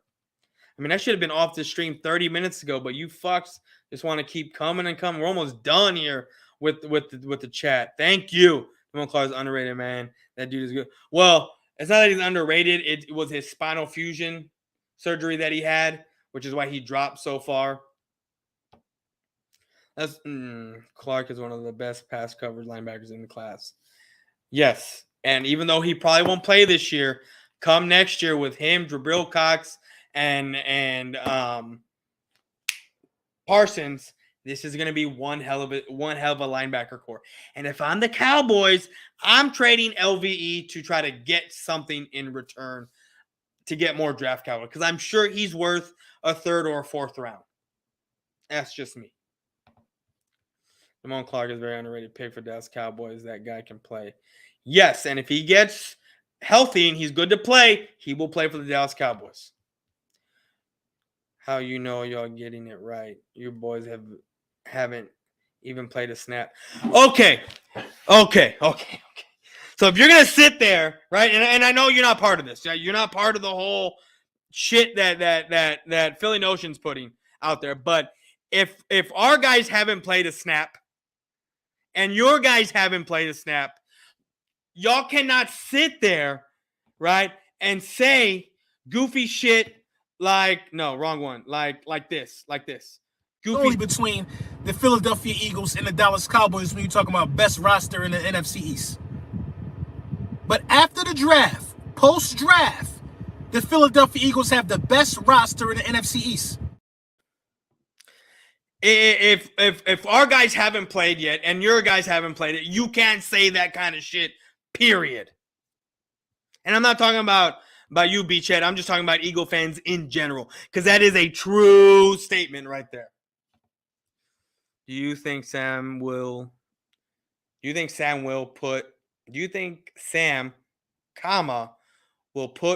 I mean, I should have been off the stream 30 minutes ago, but you fucks just want to keep coming and coming. We're almost done here with the chat. Thank you. Damone Clark is underrated, man. That dude is good. Well, it's not that he's underrated. It was his spinal fusion surgery that he had, which is why he dropped so far. Clark is one of the best pass coverage linebackers in the class. Yes, and even though he probably won't play this year, come next year with him, Jabril Cox, and Parsons, this is going to be one hell of a linebacker core. And if I'm the Cowboys, I'm trading LVE to try to get something in return to get more draft capital, because I'm sure he's worth a third or a fourth round. That's just me. Damone Clark is a very underrated pick for Dallas Cowboys. That guy can play. Yes, and if he gets healthy and he's good to play, he will play for the Dallas Cowboys. How you know y'all getting it right? You boys haven't even played a snap. Okay. So if you're gonna sit there, right, and I know you're not part of this. You're not part of the whole shit that Philly Notion's putting out there. But if our guys haven't played a snap, and your guys haven't played a snap, y'all cannot sit there, right, and say goofy shit like, no, wrong one, like this. Goofy. Only between the Philadelphia Eagles and the Dallas Cowboys when you're talking about best roster in the NFC East. But after the draft, post-draft, the Philadelphia Eagles have the best roster in the NFC East. If our guys haven't played yet and your guys haven't played it, you can't say that kind of shit, period. And I'm not talking about you, Beachhead. I'm just talking about Eagle fans in general, because that is a true statement right there. Do you think Sam will put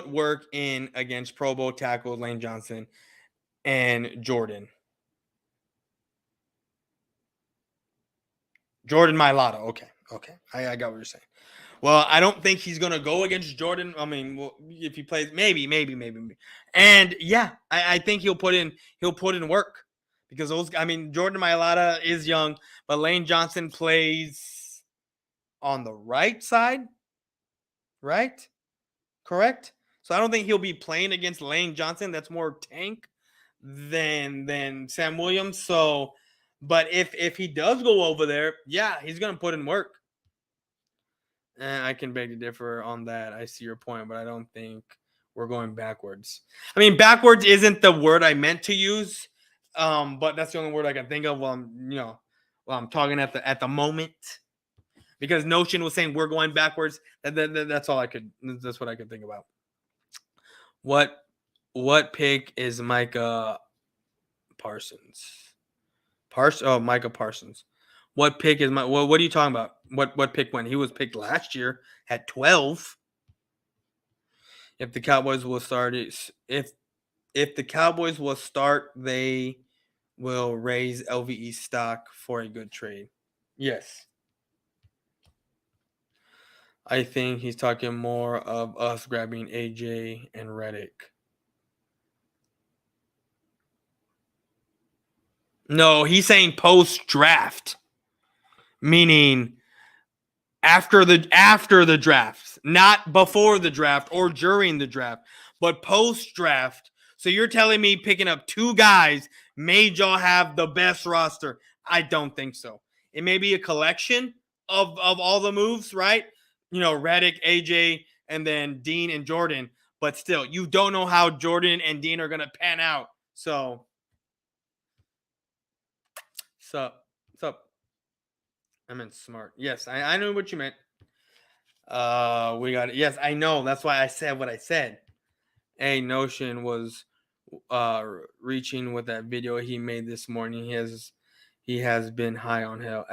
work in against Pro Bowl tackle Lane Johnson and Jordan Mailata? Okay. I got what you're saying. Well, I don't think he's going to go against Jordan. I mean, well, if he plays, maybe. And yeah, I think he'll put in work, because Jordan Mailata is young, but Lane Johnson plays on the right side, right? Correct? So I don't think he'll be playing against Lane Johnson. That's more tank than Sam Williams. So, but if he does go over there, yeah, he's going to put in work. And I can beg to differ on that. I see your point, but I don't think we're going backwards. I mean, backwards isn't the word I meant to use, but that's the only word I can think of while I'm talking at the moment. Because Notion was saying we're going backwards. That's all I could. That's what I could think about. What pick is Micah Parsons? Micah Parsons. What pick is what are you talking about? What pick when he was picked last year at 12? If the Cowboys will start if the Cowboys will start, they will raise LVE stock for a good trade. Yes. I think he's talking more of us grabbing AJ and Reddick. No, he's saying post-draft, meaning after the draft, not before the draft or during the draft, but post-draft. So So you're telling me picking up 2 guys made y'all have the best roster? I don't think so. It may be a collection of all the moves, right? You know, Redick, AJ, and then Dean and Jordan. But still, you don't know how Jordan and Dean are going to pan out. So, sup. I meant smart. Yes, I knew what you meant. We got it. Yes, I know. That's why I said what I said. A Notion was reaching with that video he made this morning. He has been high on hell.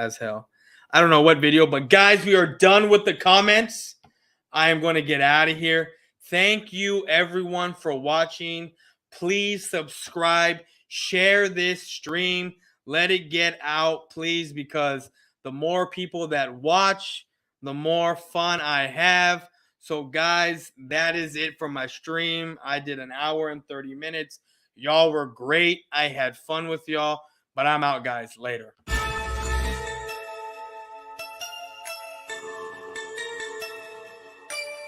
I don't know what video, but guys, we are done with the comments. I am going to get out of here. Thank you everyone for watching. Please subscribe, share this stream, let it get out, please, because the more people that watch, the more fun I have. So, guys, that is it for my stream. I did an hour and 30 minutes. Y'all were great. I had fun with y'all, but I'm out, guys. Later.